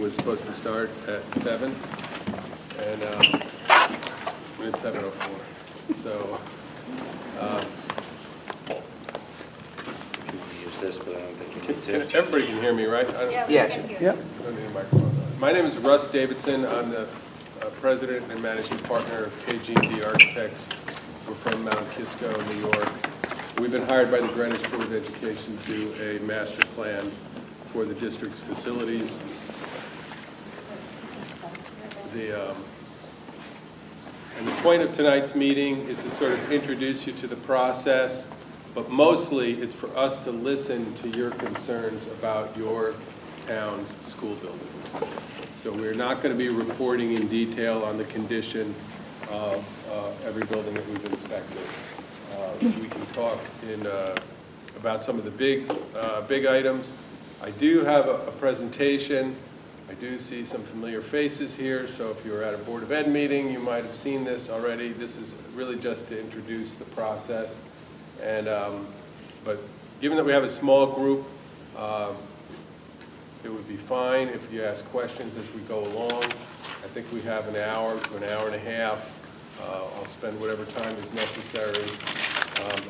was supposed to start at 7, and we're at 7:04. So, You can use this, but I don't think you need to. everybody can hear me, right? Yeah, we Yeah. can hear. Yep. I don't need a microphone. My name is Russ Davidson. I'm the president and managing partner of KG&D Architects. We're from Mount Kisco, New York. We've been hired by the Greenwich Board of Education to do a master plan for the district's facilities. And the point of tonight's meeting is to sort of introduce you to the process, but mostly it's for us to listen to your concerns about your town's school buildings. So we're not going to be reporting in detail on the condition of every building that we've inspected. We can talk about some of the big items. I do have a presentation. I do see some familiar faces here, so if you were at a Board of Ed meeting, you might have seen this already. This is really just to introduce the process. And, but given that we have a small group, it would be fine if you ask questions as we go along. I think we have an hour to an hour and a half. I'll spend whatever time is necessary.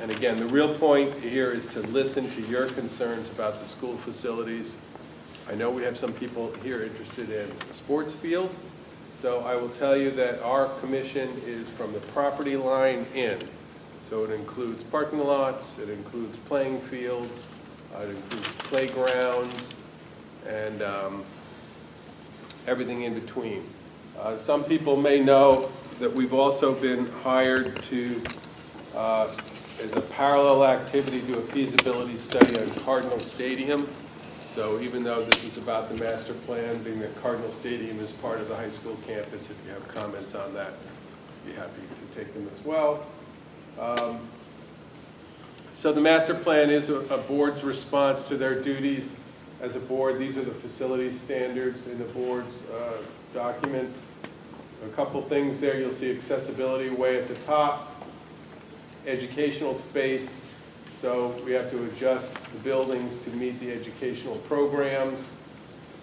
And again, the real point here is to listen to your concerns about the school facilities. I know we have some people here interested in sports fields, so I will tell you that our commission is from the property line in. So it includes parking lots, it includes playing fields, it includes playgrounds, and everything in between. Some people may know that we've also been hired to, as a parallel activity, do a feasibility study on Cardinal Stadium. So even though this is about the master plan, being that Cardinal Stadium is part of the high school campus, if you have comments on that, I'd be happy to take them as well. So the master plan is a board's response to their duties as a board. These are the facility standards in the board's documents. A couple things there. You'll see accessibility way at the top, educational space. So we have to adjust the buildings to meet the educational programs.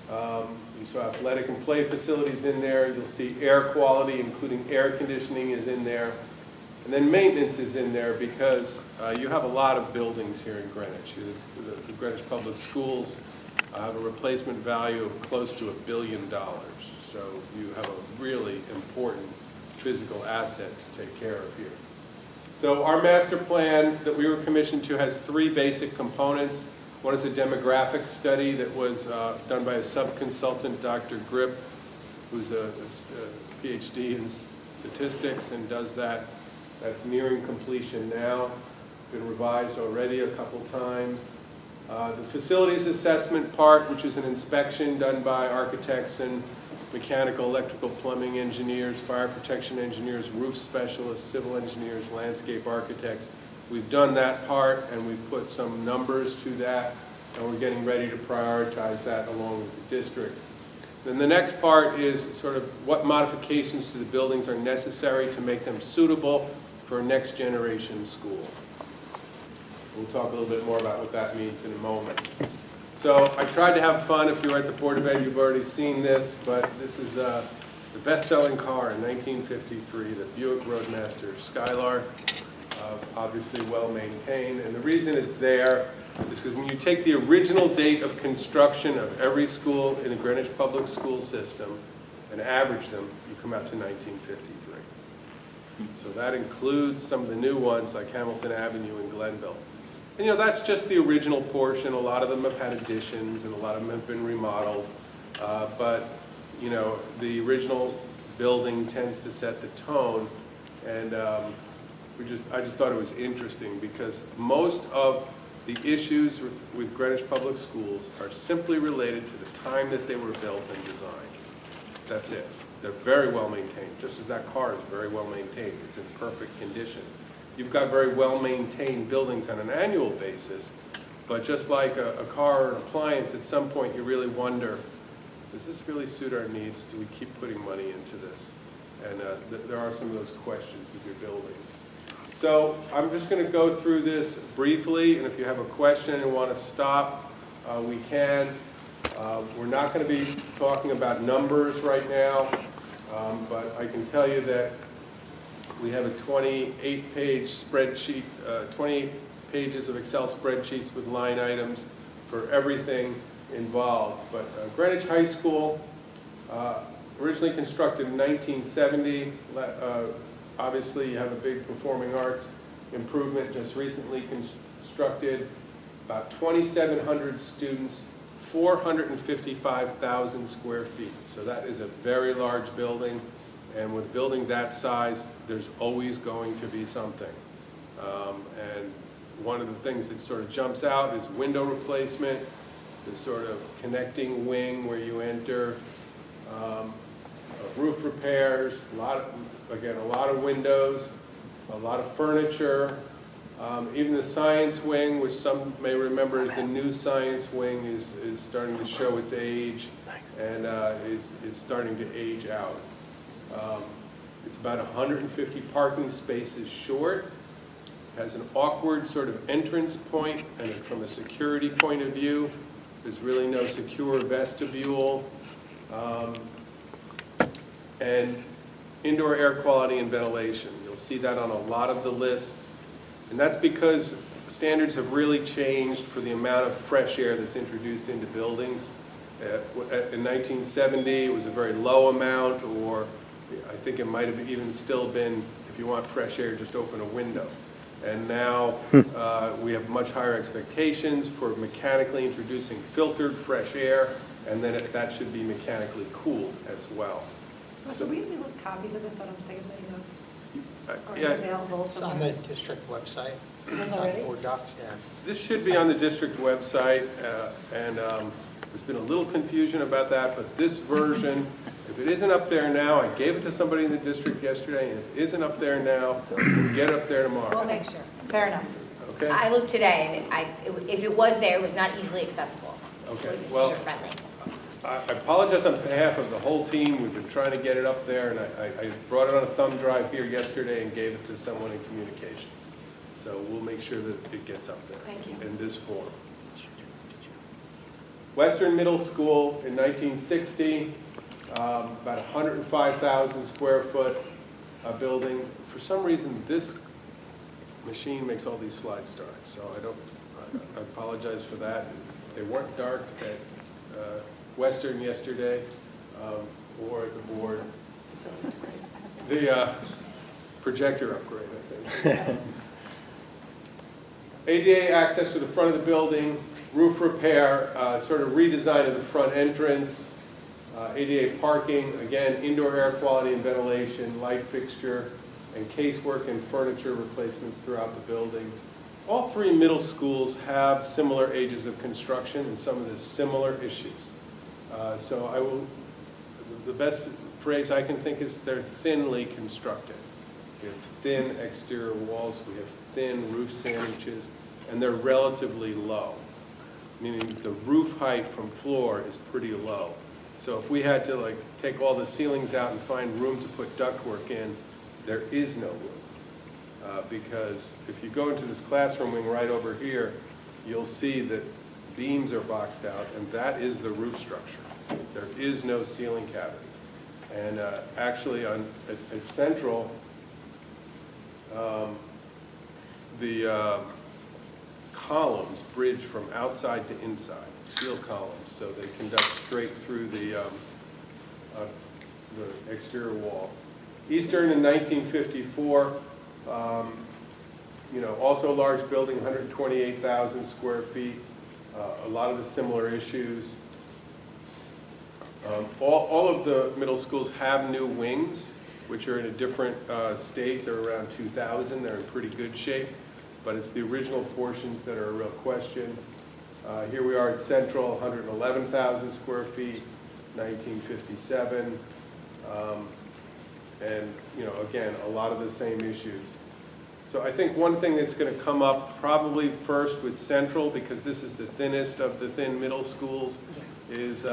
You saw athletic and play facilities in there. You'll see air quality, including air conditioning, is in there. And then maintenance is in there because you have a lot of buildings here in Greenwich. The Greenwich Public Schools have a replacement value of close to $1 billion. So you have a really important physical asset to take care of here. So our master plan that we were commissioned to has 3 basic components. One is a demographic study that was done by a sub-consultant, Dr. Grip, who's a PhD in statistics and does that. That's nearing completion now. Been revised already a couple times. The facilities assessment part, which is an inspection done by architects and mechanical, electrical, plumbing engineers, fire protection engineers, roof specialists, civil engineers, landscape architects. We've done that part and we've put some numbers to that, and we're getting ready to prioritize that along with the district. Then the next part is sort of what modifications to the buildings are necessary to make them suitable for a next generation school. We'll talk a little bit more about what that means in a moment. So I tried to have fun. If you were at the Board of Ed, you've already seen this, but this is the best-selling car in 1953, the Buick Roadmaster Skylark, obviously well-maintained. And the reason it's there is because when you take the original date of construction of every school in the Greenwich Public School System and average them, you come out to 1953. So that includes some of the new ones like Hamilton Avenue and Glenville. And you know, that's just the original portion. A lot of them have had additions and a lot of them have been remodeled. But you know, the original building tends to set the tone. And I just thought it was interesting because most of the issues with Greenwich Public Schools are simply related to the time that they were built and designed. That's it. They're very well maintained, just as that car is very well maintained. It's in perfect condition. You've got very well-maintained buildings on an annual basis, but just like a car or an appliance, at some point you really wonder, does this really suit our needs? Do we keep putting money into this? And there are some of those questions with your buildings. So I'm just going to go through this briefly, and if you have a question and want to stop, we can. We're not going to be talking about numbers right now, but I can tell you that we have a 28-page spreadsheet, 28 pages of Excel spreadsheets with line items for everything involved. But Greenwich High School, originally constructed in 1970, obviously you have a big performing arts improvement just recently constructed, about 2,700 students, 455,000 square feet. So that is a very large building, and with a building that size, there's always going to be something. And one of the things that sort of jumps out is window replacement, the sort of connecting wing where you enter, roof repairs, a lot of windows, a lot of furniture. Even the science wing, which some may remember as the new science wing, is starting to show its age and is starting to age out. It's about 150 parking spaces short, has an awkward sort of entrance point, and from a security point of view, there's really no secure vestibule, and indoor air quality and ventilation. You'll see that on a lot of the lists. And that's because standards have really changed for the amount of fresh air that's introduced into buildings. In 1970, it was a very low amount, or I think it might have even still been, if you want fresh air, just open a window. And now we have much higher expectations for mechanically introducing filtered fresh air, and then that should be mechanically cooled as well. So we need copies of this, so I don't have to take as many notes? Or is it Yeah, available It's on somewhere? the district website. Is it It's on already? board docs, yeah. this should be on the district website, and there's been a little confusion about that, but this version, if it isn't up there now, I gave it to somebody in the district yesterday, and if it isn't up there now, we'll get it up there We'll tomorrow. make sure. Fair enough. Okay? I looked today, and if it was there, it was not easily accessible. Okay, It wasn't well- user-friendly. I apologize on behalf of the whole team. We've been trying to get it up there, and I brought it on a thumb drive here yesterday and gave it to someone in communications. So we'll make sure that it gets up there. Thank you. In this form. Western Middle School in 1960, about 105,000 square foot building. For some reason, this machine makes all these slides dark, so I apologize for that. They weren't dark at Western yesterday, or at the board. The projector upgrade, I think. ADA access to the front of the building, roof repair, sort of redesign of the front entrance, ADA parking, again, indoor air quality and ventilation, light fixture, and casework and furniture replacements throughout the building. All three middle schools have similar ages of construction and some of the similar issues. The best phrase I can think is they're thinly constructed. We have thin exterior walls, we have thin roof sandwiches, and they're relatively low, meaning the roof height from floor is pretty low. So if we had to take all the ceilings out and find room to put ductwork in, there is no room. Because if you go into this classroom wing right over here, you'll see that beams are boxed out, and that is the roof structure. There is no ceiling cavity. And actually at Central, the columns bridge from outside to inside, steel columns, so they conduct straight through the exterior wall. Eastern in 1954, also a large building, 128,000 square feet, a lot of the similar issues. All of the middle schools have new wings, which are in a different state. They're around 2,000. They're in pretty good shape, but it's the original portions that are a real question. Here we are at Central, 111,000 square feet, 1957. And, again, a lot of the same issues. So I think one thing that's going to come up probably first with Central, because this is the thinnest of the thin middle schools, is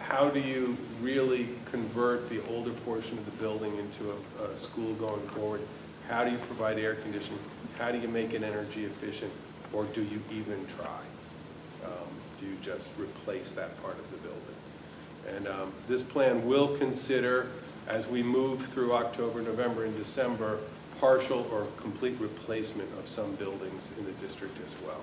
how do you really convert the older portion of the building into a school going forward? How do you provide air conditioning? How do you make it energy efficient? Or do you even try? Do you just replace that part of the building. And this plan will consider, as we move through October, November, and December, partial or complete replacement of some buildings in the district as well.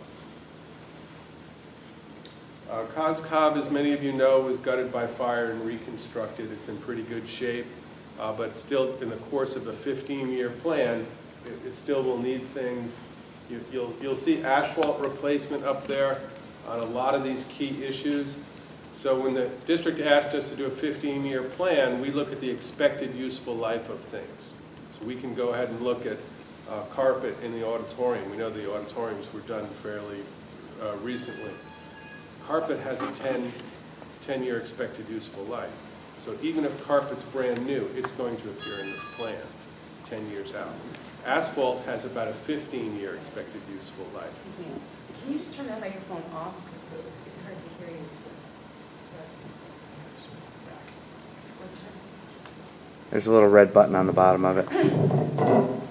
Cos Cob, as many of you know, was gutted by fire and reconstructed. It's in pretty good shape, but still in the course of a 15-year plan, it still will need things. You'll see asphalt replacement up there on a lot of these key issues. So when the district asked us to do a 15-year plan, we look at the expected useful life of things. So we can go ahead and look at carpet in the auditorium. We know the auditoriums were done fairly recently. Carpet has a 10-year expected useful life. So even if carpet's brand new, it's going to appear in this plan 10 years out. Asphalt has about a 15-year expected useful life. Excuse me, can you just turn that microphone off? Because it's hard to hear you. There's a little red button on the bottom of it.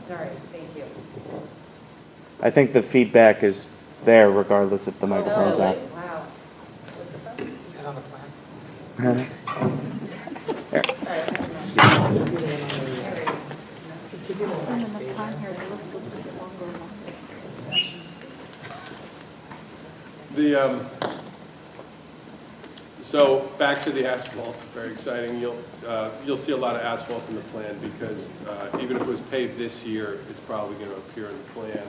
Sorry, thank you. I think the feedback is there regardless if the microphone's on. Wow. What's the phone? Is that on the plan? There. All right, never mind. Keep it on the stage. So back to the asphalt, very exciting. You'll see a lot of asphalt in the plan because even if it was paved this year, it's probably going to appear in the plan.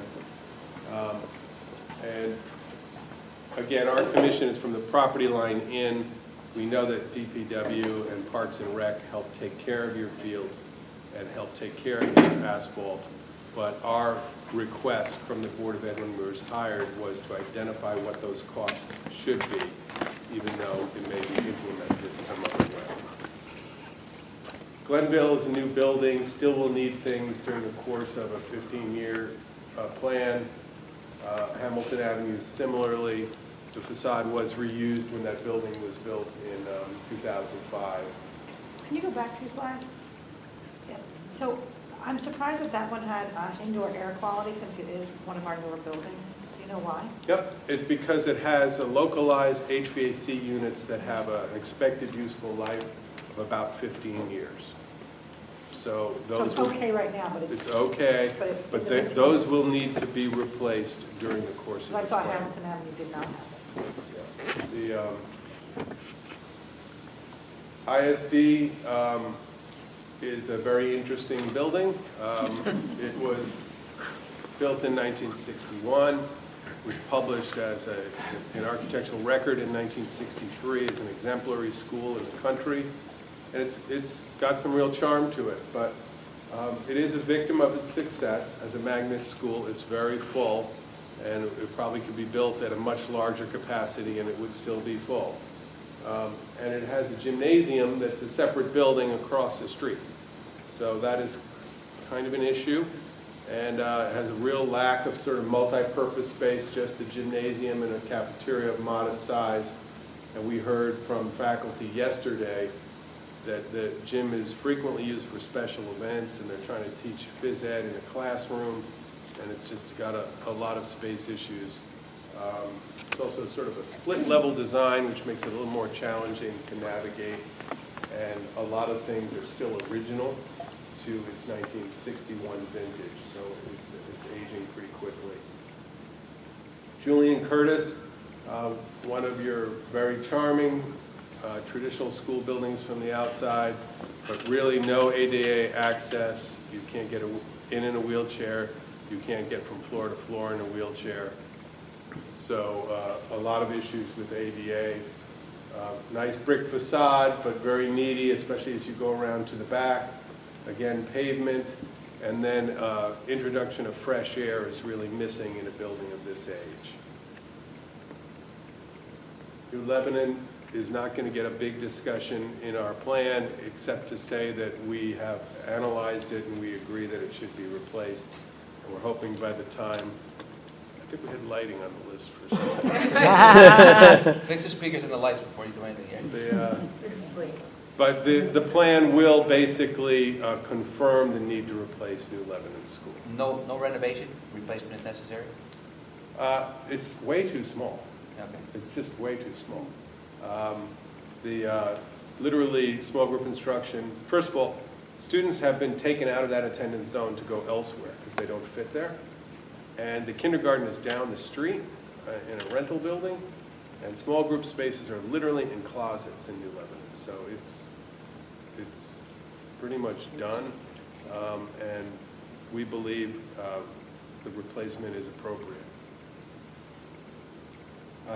And again, our commission is from the property line in. We know that DPW and Parks and Rec help take care of your fields and help take care of your asphalt. But our request from the Board of Ed when we were hired was to identify what those costs should be, even though it may be implemented some other way. Glenville is a new building, still will need things during the course of a 15-year plan. Hamilton Avenue similarly. The facade was reused when that building was built in 2005. Can you go back 2 slides? Yeah. So I'm surprised that that one had indoor air quality since it is one of our newer buildings. Do you know why? Yep, it's because it has a localized HVAC units that have an expected useful life of about 15 years. So those So it's okay right now, but it's okay, but those will need to be replaced during the course of I this saw plan. Hamilton Avenue did not have it. The ISD is a very interesting building. It was built in 1961, was published as an architectural record in 1963 as an exemplary school in the country. And it's got some real charm to it, but it is a victim of its success. As a magnet school, it's very full, and it probably could be built at a much larger capacity and it would still be full. And it has a gymnasium that's a separate building across the street. So that is kind of an issue, and it has a real lack of sort of multi-purpose space, just a gymnasium and a cafeteria of modest size. And we heard from faculty yesterday that the gym is frequently used for special events, and they're trying to teach phys ed in a classroom, and it's just got a lot of space issues. It's also sort of a split-level design, which makes it a little more challenging to navigate, and a lot of things are still original to its 1961 vintage, so it's aging pretty quickly. Julian Curtis, one of your very charming traditional school buildings from the outside, but really no ADA access. You can't get in a wheelchair. You can't get from floor to floor in a wheelchair. So a lot of issues with ADA. Nice brick facade, but very needy, especially as you go around to the back. Again, pavement, and then introduction of fresh air is really missing in a building of this age. New Lebanon is not going to get a big discussion in our plan, except to say that we have analyzed it and we agree that it should be replaced. And we're hoping by the time, I think we had lighting on the list for something. Fix the speakers and the lights before you do anything here. Seriously. But the plan will basically confirm the need to replace New Lebanon School. No renovation, replacement is necessary? It's way too small. Okay. It's just way too small. Literally, small group instruction, first of all, students have been taken out of that attendance zone to go elsewhere because they don't fit there. And the kindergarten is down the street in a rental building, and small group spaces are literally in closets in New Lebanon. So it's pretty much done, and we believe the replacement is appropriate.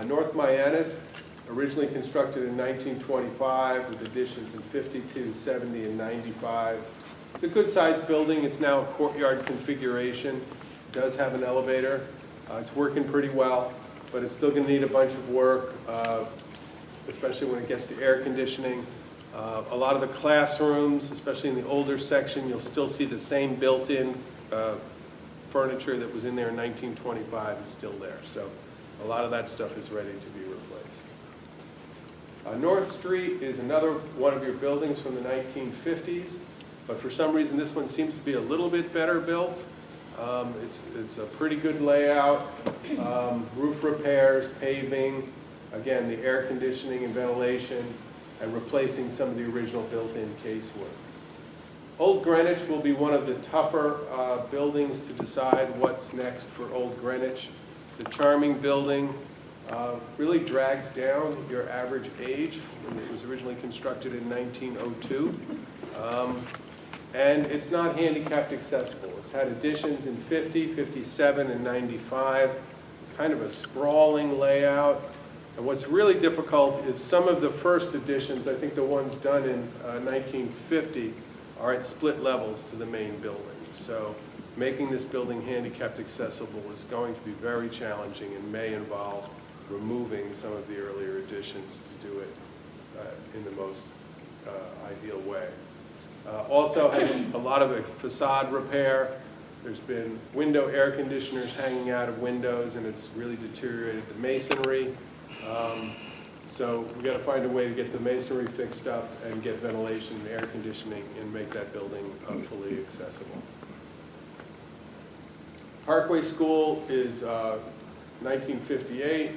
North Miamis, originally constructed in 1925 with additions in 52, 70, and 95. It's a good-sized building. It's now a courtyard configuration. It does have an elevator. It's working pretty well, but it's still going to need a bunch of work, especially when it gets to air conditioning. A lot of the classrooms, especially in the older section, you'll still see the same built-in furniture that was in there in 1925 is still there. So a lot of that stuff is ready to be replaced. North Street is another one of your buildings from the 1950s, but for some reason this one seems to be a little bit better built. It's a pretty good layout, roof repairs, paving, again, the air conditioning and ventilation, and replacing some of the original built-in casework. Old Greenwich will be one of the tougher buildings to decide what's next for Old Greenwich. It's a charming building, really drags down your average age when it was originally constructed in 1902. And it's not handicapped accessible. It's had additions in 50, 57, and 95, kind of a sprawling layout. And what's really difficult is some of the first additions, I think the ones done in 1950, are at split levels to the main building. So making this building handicapped accessible is going to be very challenging and may involve removing some of the earlier additions to do it in the most ideal way. Also has a lot of facade repair. There's been window air conditioners hanging out of windows, and it's really deteriorated the masonry. So we've got to find a way to get the masonry fixed up and get ventilation and air conditioning and make that building fully accessible. Parkway School is 1958.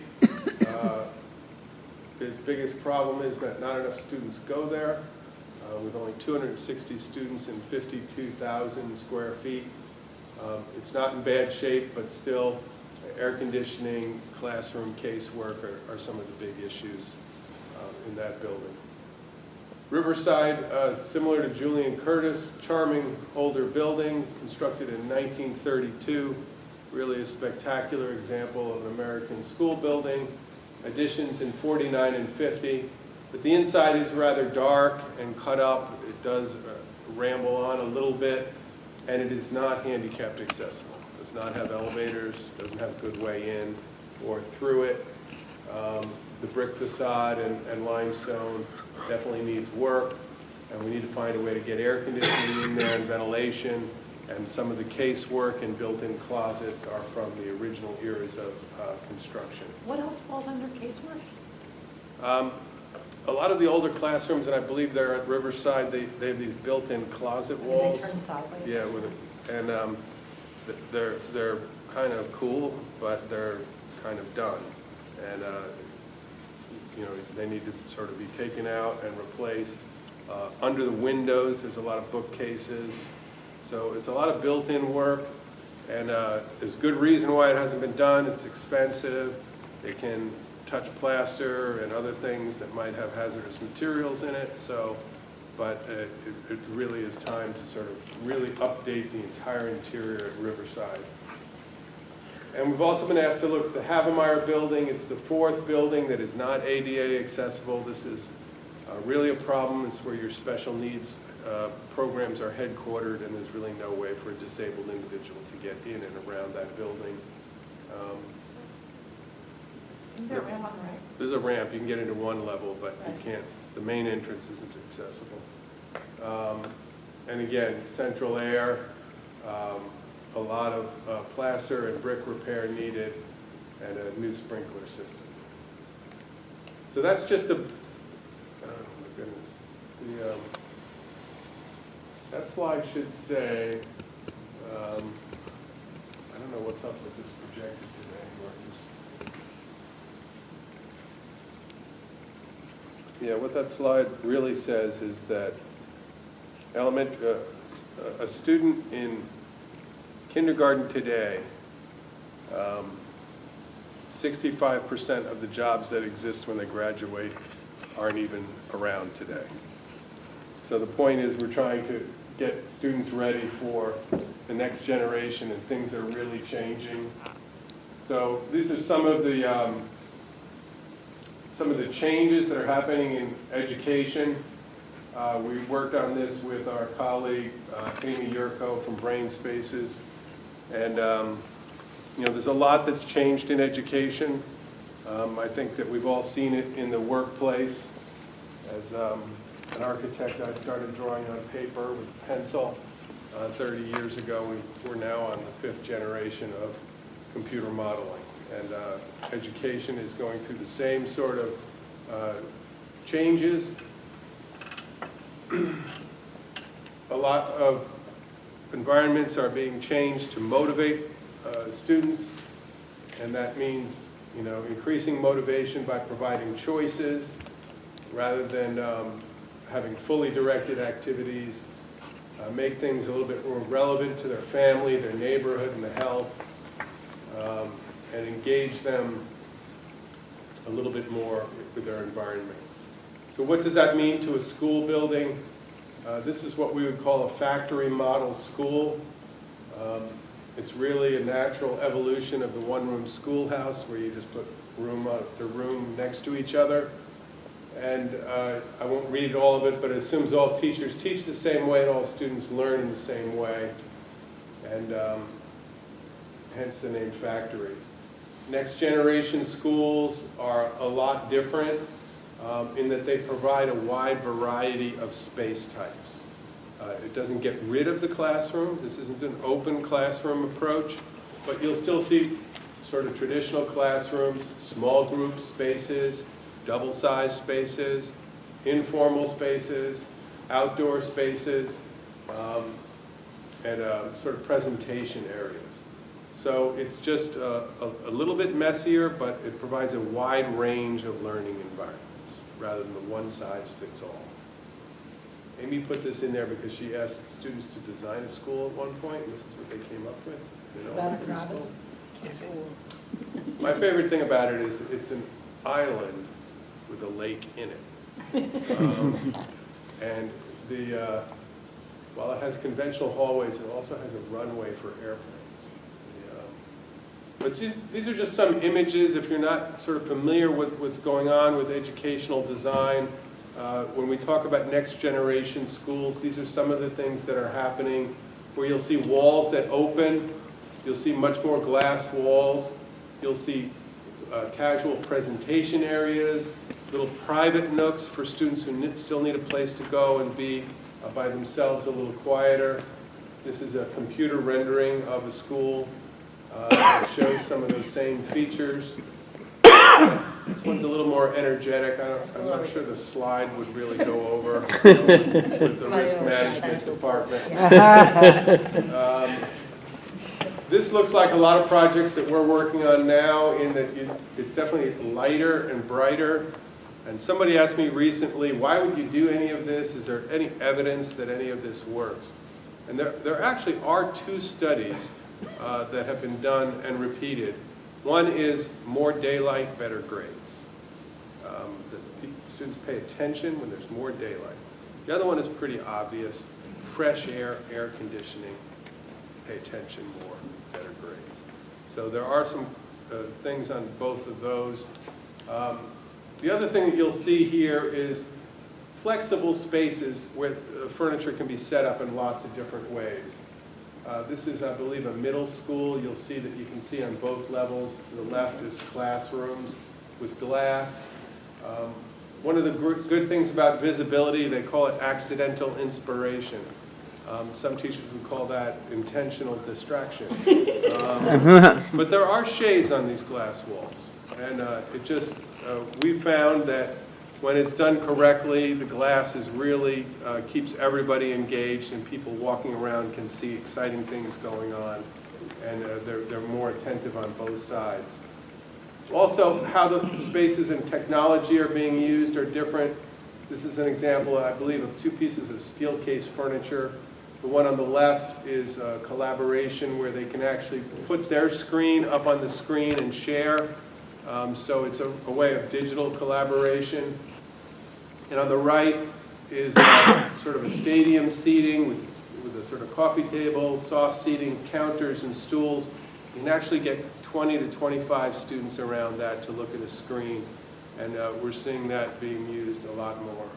Its biggest problem is that not enough students go there, with only 260 students and 52,000 square feet. It's not in bad shape, but still air conditioning, classroom casework are some of the big issues in that building. Riverside, similar to Julian Curtis, charming older building, constructed in 1932, really a spectacular example of an American school building. Additions in 49 and 50, but the inside is rather dark and cut up. It does ramble on a little bit, and it is not handicapped accessible. It does not have elevators, doesn't have a good way in or through it. The brick facade and limestone definitely needs work, and we need to find a way to get air conditioning in there and ventilation, and some of the casework and built-in closets are from the original eras of construction. What else falls under casework? A lot of the older classrooms, and I believe they're at Riverside, they have these built-in closet And walls. they turn sideways? Yeah, and they're kind of cool, but they're kind of done. And you know, they need to sort of be taken out and replaced. Under the windows, there's a lot of bookcases. So it's a lot of built-in work, and there's good reason why it hasn't been done. It's expensive. It can touch plaster and other things that might have hazardous materials in it. So, but it really is time to sort of really update the entire interior at Riverside. And we've also been asked to look at the Havemeyer Building. It's the fourth building that is not ADA accessible. This is really a problem. It's where your special needs programs are headquartered, and there's really no way for a disabled individual to get in and around that building. Isn't there a ramp on the right? There's a ramp. You can get into one level, but you can't. The main entrance isn't accessible. And again, central air, a lot of plaster and brick repair needed, and a new sprinkler system. So that's just the, oh my goodness, that slide should say, I don't know what's up with this projector today, Marcus. Yeah, what that slide really says is that a student in kindergarten today, 65% of the jobs that exist when they graduate aren't even around today. So the point is we're trying to get students ready for the next generation, and things are really changing. So these are some of the changes that are happening in education. We worked on this with our colleague, Amy Yurko from Brain Spaces. And, there's a lot that's changed in education. I think that we've all seen it in the workplace. As an architect, I started drawing on paper with pencil 30 years ago. We're now on the 5th generation of computer modeling. And education is going through the same sort of changes. A lot of environments are being changed to motivate students, and that means, increasing motivation by providing choices rather than having fully directed activities, make things a little bit more relevant to their family, their neighborhood, and the health, and engage them a little bit more with their environment. So what does that mean to a school building? This is what we would call a factory model school. It's really a natural evolution of the one-room schoolhouse where you just put room after room next to each other. And I won't read all of it, but it assumes all teachers teach the same way and all students learn in the same way. And hence the name factory. Next generation schools are a lot different in that they provide a wide variety of space types. It doesn't get rid of the classroom. This isn't an open classroom approach, but you'll still see sort of traditional classrooms, small group spaces, double-sized spaces, informal spaces, outdoor spaces, and sort of presentation areas. So it's just a little bit messier, but it provides a wide range of learning environments rather than the one-size-fits-all. Amy put this in there because she asked students to design a school at one point, and this is what they came up with. Baskin Robbins. My favorite thing about it is it's an island with a lake in it. And while it has conventional hallways, it also has a runway for airplanes. But these are just some images. If you're not sort of familiar with what's going on with educational design, when we talk about next generation schools, these are some of the things that are happening where you'll see walls that open, you'll see much more glass walls, you'll see casual presentation areas, little private nooks for students who still need a place to go and be by themselves a little quieter. This is a computer rendering of a school that shows some of those same features. This one's a little more energetic. I'm not sure the slide would really go over with the risk management department. This looks like a lot of projects that we're working on now in that it's definitely lighter and brighter. And somebody asked me recently, why would you do any of this? Is there any evidence that any of this works? And there actually are 2 studies that have been done and repeated. One is more daylight, better grades. The students pay attention when there's more daylight. The other one is pretty obvious. Fresh air, air conditioning, pay attention more, better grades. So there are some things on both of those. The other thing that you'll see here is flexible spaces where furniture can be set up in lots of different ways. This is, I believe, a middle school. You'll see that you can see on both levels. To the left is classrooms with glass. One of the good things about visibility, they call it accidental inspiration. Some teachers would call that intentional distraction. But there are shades on these glass walls. And we found that when it's done correctly, the glass is really keeps everybody engaged, and people walking around can see exciting things going on, and they're more attentive on both sides. Also, how the spaces and technology are being used are different. This is an example, I believe, of two pieces of steel case furniture. The one on the left is a collaboration where they can actually put their screen up on the screen and share. So it's a way of digital collaboration. And on the right is sort of a stadium seating with a sort of coffee table, soft seating, counters and stools. You can actually get 20 to 25 students around that to look at a screen. And we're seeing that being used a lot more.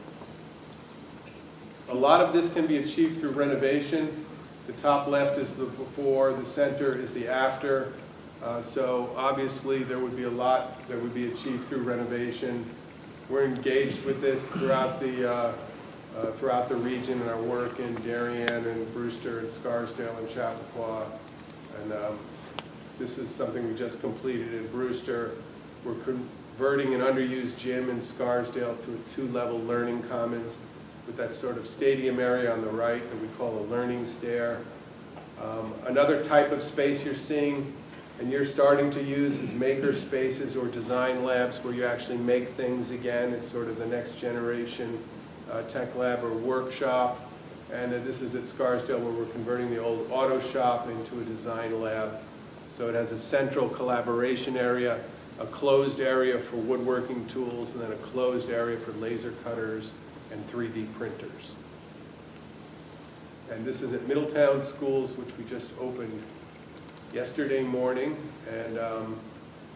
A lot of this can be achieved through renovation. The top left is the before, the center is the after. So obviously there would be a lot that would be achieved through renovation. We're engaged with this throughout the region in our work in Darien and Brewster and Scarsdale and Chappaqua. And this is something we just completed in Brewster. We're converting an underused gym in Scarsdale to a 2-level learning commons with that sort of stadium area on the right that we call a learning stair. Another type of space you're seeing and you're starting to use is maker spaces or design labs where you actually make things again. It's sort of the next generation tech lab or workshop. And this is at Scarsdale where we're converting the old auto shop into a design lab. So it has a central collaboration area, a closed area for woodworking tools, and then a closed area for laser cutters and 3D printers. And this is at Middletown Schools, which we just opened yesterday morning, and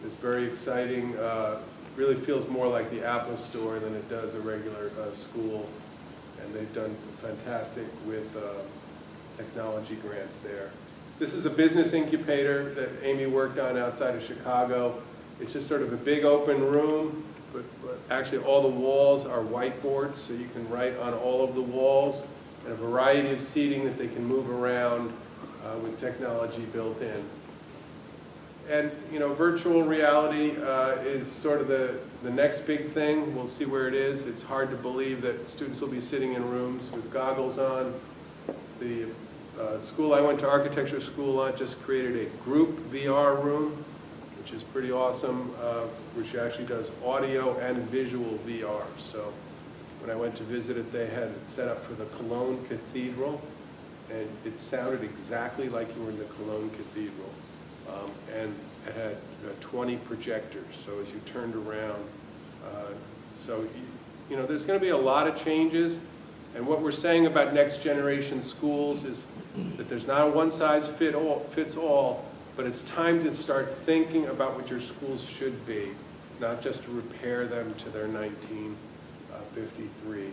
it's very exciting. Really feels more like the Apple Store than it does a regular school, and they've done fantastic with technology grants there. This is a business incubator that Amy worked on outside of Chicago. It's just sort of a big open room, but actually all the walls are whiteboards, so you can write on all of the walls, and a variety of seating that they can move around with technology built in. And you know, virtual reality is sort of the next big thing. We'll see where it is. It's hard to believe that students will be sitting in rooms with goggles on. The school I went to, architecture school, just created a group VR room, which is pretty awesome, which actually does audio and visual VR. So when I went to visit it, they had it set up for the Cologne Cathedral, and it sounded exactly like you were in the Cologne Cathedral. And it had 20 projectors, so as you turned around, so you know, there's going to be a lot of changes, and what we're saying about next generation schools is that there's not a one-size-fits all, but it's time to start thinking about what your schools should be, not just to repair them to their 1953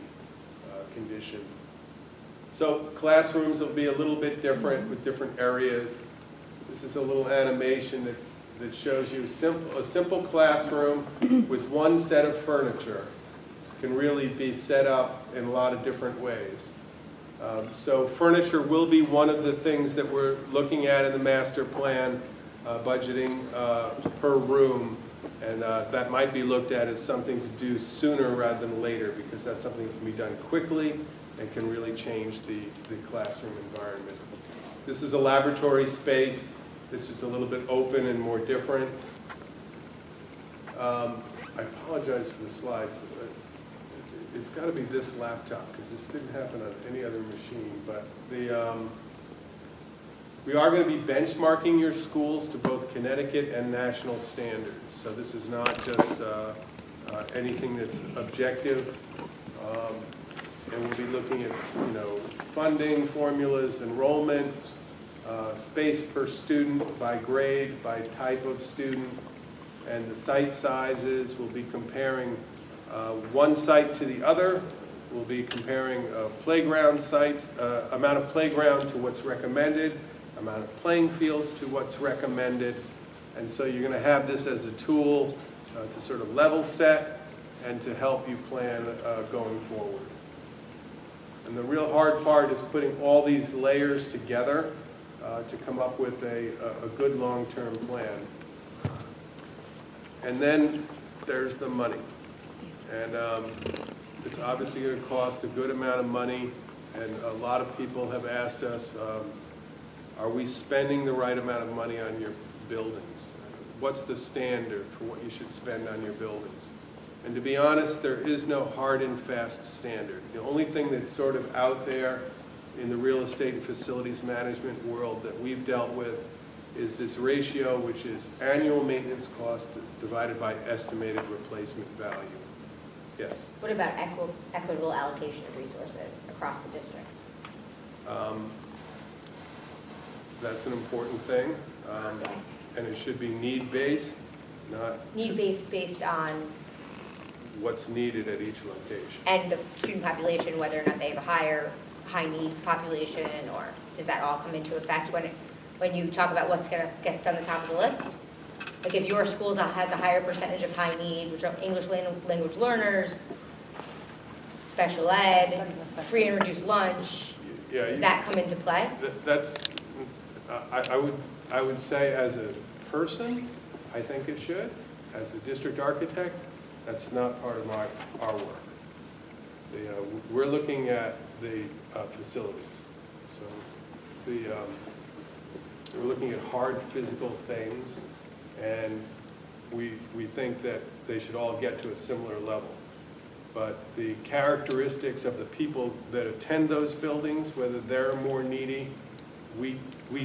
condition. So classrooms will be a little bit different with different areas. This is a little animation that shows you a simple classroom with one set of furniture can really be set up in a lot of different ways. So furniture will be one of the things that we're looking at in the master plan, budgeting per room, and that might be looked at as something to do sooner rather than later, because that's something that can be done quickly and can really change the classroom environment. This is a laboratory space. It's just a little bit open and more different. I apologize for the slides. It's got to be this laptop, because this didn't happen on any other machine. But we are going to be benchmarking your schools to both Connecticut and national standards. So this is not just anything that's objective. And we'll be looking at, you know, funding formulas, enrollment, space per student by grade, by type of student, and the site sizes. We'll be comparing one site to the other. We'll be comparing playground sites, amount of playground to what's recommended, amount of playing fields to what's recommended. And so you're going to have this as a tool to sort of level set and to help you plan going forward. And the real hard part is putting all these layers together to come up with a good long-term plan. And then there's the money. And it's obviously going to cost a good amount of money, and a lot of people have asked us, are we spending the right amount of money on your buildings? What's the standard for what you should spend on your buildings? And to be honest, there is no hard and fast standard. The only thing that's sort of out there in the real estate and facilities management world that we've dealt with is this ratio, which is annual maintenance cost divided by estimated replacement value. Yes? What about equitable allocation of resources across the district? That's an important thing. Okay. And it should be need-based, not Need-based based on, what's needed at each location. and the student population, whether or not they have a high needs population, or does that all come into effect when you talk about what's gonna get on the top of the list? Like if your school has a higher percentage of high need, which are English language learners, special ed, free and reduced lunch, Yeah, does that come into play? That's, I would say as a person, I think it should. As the district architect, that's not part of our work. We're looking at the facilities. So we're looking at hard physical things, and we think that they should all get to a similar level. But the characteristics of the people that attend those buildings, whether they're more needy, we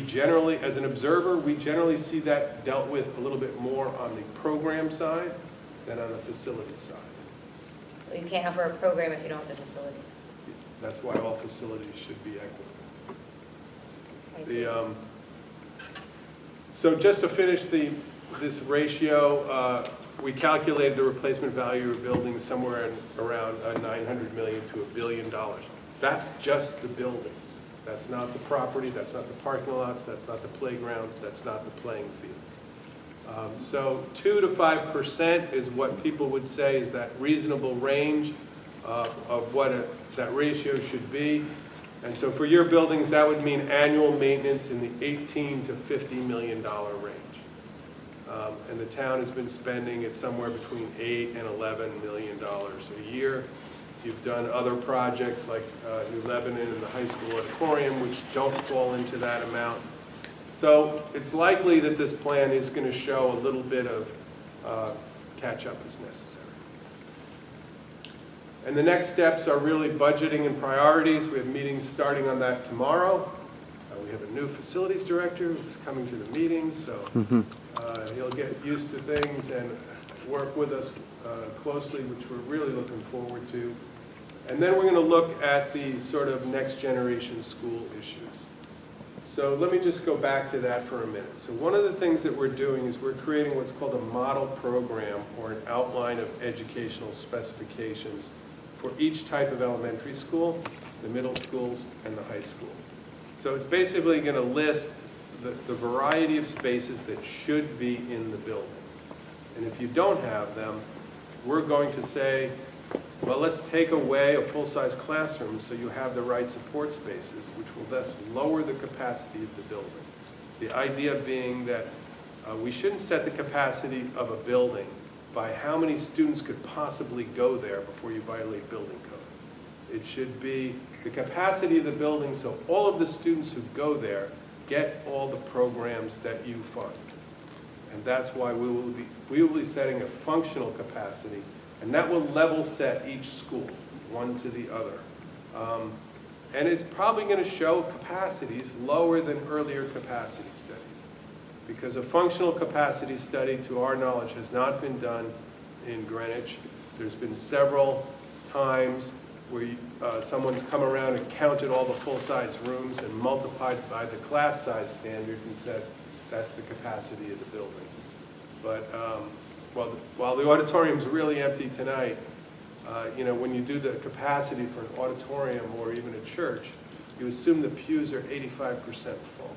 generally, as an observer, we generally see that dealt with a little bit more on the program side than on the facility side. You can't offer a program if you don't have the facility. That's why all facilities should be equitable. Thank you. So just to finish this ratio, we calculated the replacement value of buildings somewhere around $900 million to $1 billion. That's just the buildings. That's not the property, that's not the parking lots, that's not the playgrounds, that's not the playing fields. So 2 to 5% is what people would say is that reasonable range of what that ratio should be. And so for your buildings, that would mean annual maintenance in the $18 to $50 million range. And the town has been spending it somewhere between $8 and $11 million a year. You've done other projects like New Lebanon and the high school auditorium, which don't fall into that amount. So it's likely that this plan is going to show a little bit of catch-up as necessary. And the next steps are really budgeting and priorities. We have meetings starting on that tomorrow. We have a new facilities director who's coming to the meeting, so he'll get used to things and work with us closely, which we're really looking forward to. And then we're going to look at the sort of next generation school issues. So let me just go back to that for a minute. So one of the things that we're doing is we're creating what's called a model program, or an outline of educational specifications for each type of elementary school, the middle schools, and the high school. So it's basically going to list the variety of spaces that should be in the building. And if you don't have them, we're going to say, well, let's take away a full-size classroom so you have the right support spaces, which will thus lower the capacity of the building. The idea being that we shouldn't set the capacity of a building by how many students could possibly go there before you violate building code. It should be the capacity of the building so all of the students who go there get all the programs that you fund. And that's why we will be setting a functional capacity, and that will level set each school, one to the other. And it's probably going to show capacities lower than earlier capacity studies, because a functional capacity study, to our knowledge, has not been done in Greenwich. There's been several times where someone's come around and counted all the full-size rooms and multiplied by the class size standard and said, that's the capacity of the building. But while the auditorium's really empty tonight, when you do the capacity for an auditorium or even a church, you assume the pews are 85% full,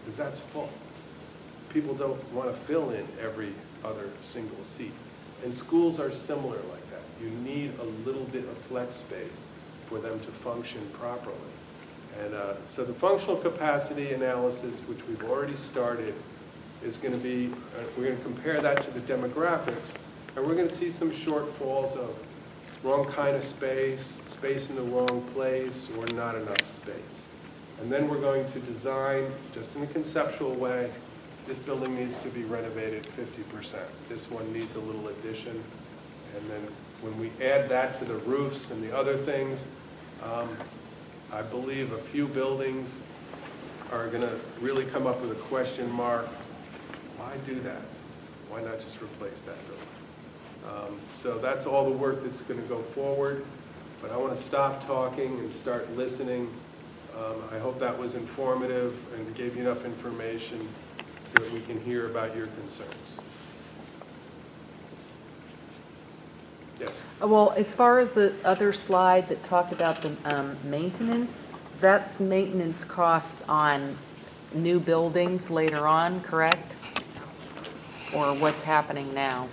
because that's full. People don't want to fill in every other single seat. And schools are similar like that. You need a little bit of flex space for them to function properly. And so the functional capacity analysis, which we've already started, is going to be, we're going to compare that to the demographics, and we're going to see some shortfalls of wrong kind of space, space in the wrong place, or not enough space. And then we're going to design, just in a conceptual way, this building needs to be renovated 50%. This one needs a little addition. And then when we add that to the roofs and the other things, I believe a few buildings are going to really come up with a question mark. Why do that? Why not just replace that building? So that's all the work that's going to go forward. But I want to stop talking and start listening. I hope that was informative and gave you enough information so that we can hear about your concerns. Yes? Well, as far as the other slide that talked about the maintenance, that's maintenance costs on new buildings later on, correct? Or what's happening now?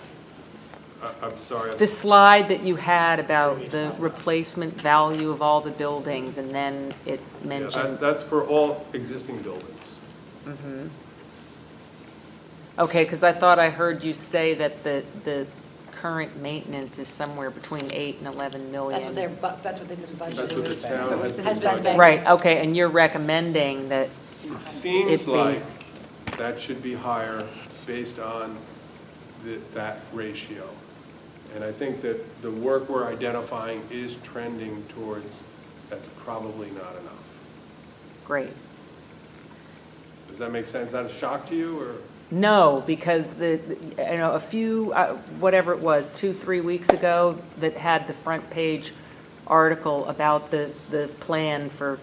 I'm sorry. The slide that you had about the replacement value of all the buildings, and then it Yeah, mentioned... that's for all existing buildings. Mm-hmm. Okay, because I thought I heard you say that the current maintenance is somewhere between 8 and 11 million. That's what they've been budgeted. That's what the town has been Has been budgeting. spent. Right, okay, and you're recommending that It seems It be- like that should be higher based on that ratio. And I think that the work we're identifying is trending towards that's probably not enough. great. Does that make sense? Is that a shock to you, or? No, because a few, whatever it was, 2-3 weeks ago, that had the front page article about the plan for,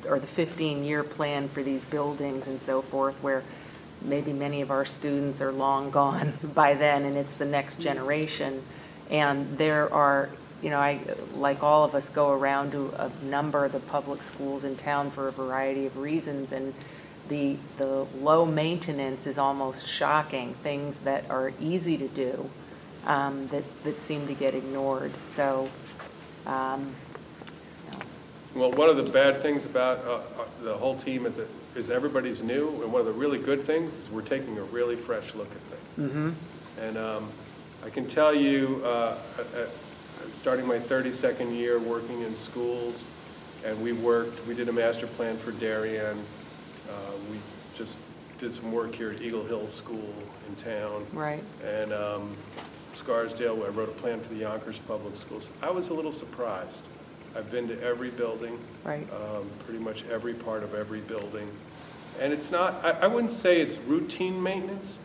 or the 15-year plan for these buildings and so forth, where maybe many of our students are long gone by then, and it's the next generation. And there are, I, like all of us, go around to a number of the public schools in town for a variety of reasons, and the low maintenance is almost shocking. Things that are easy to do that seem to get ignored. So, Well, one of the bad things about the whole team is everybody's new, and one of the really good things is we're taking a really fresh look at things. mm-hmm. And I can tell you, starting my 32nd year working in schools, and we did a master plan for Darien. We just did some work here at Eagle Hill School in town. Right. And Scarsdale, I wrote a plan for the Yonkers Public Schools. I was a little surprised. I've been to every building. Right. Pretty much every part of every building. And it's not, I wouldn't say it's routine maintenance,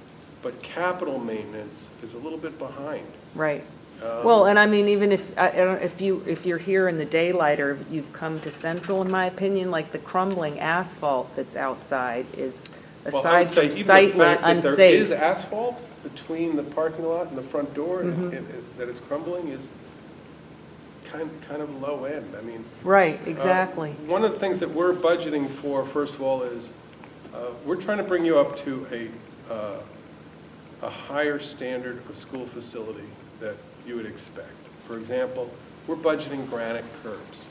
but capital maintenance is a little bit behind. Right. Well, and I mean, even if you're here in the daylight, or you've come to Central, in my opinion, like the crumbling asphalt that's outside is, Well, I would aside say from even the sightly, fact that there is unsafe. asphalt between the parking lot and the front door, Mm-hmm. and that it's crumbling is kind of low end. I mean, Right, exactly. one of the things that we're budgeting for, first of all, is we're trying to bring you up to a higher standard of school facility that you would expect. For example, we're budgeting granite curbs.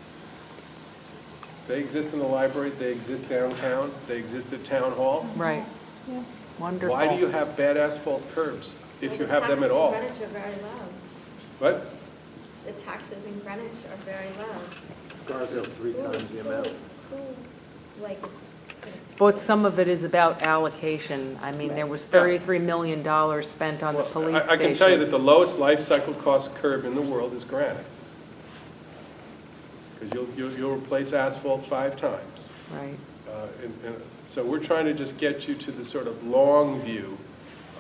They exist in the library, they exist downtown, they exist at town hall. Right. Yeah. Wonderful. Why do you have bad asphalt curbs, if you have them at all? The taxes in Greenwich are very low. What? The taxes in Greenwich are very low. Scarsdale 3 times the amount. Like, But some of it is about allocation. I mean, there was $33 million spent on the Well, police I station. can tell you that the lowest life cycle cost curb in the world is granite. Because you'll replace asphalt 5 times. Right. And so we're trying to just get you to the sort of long view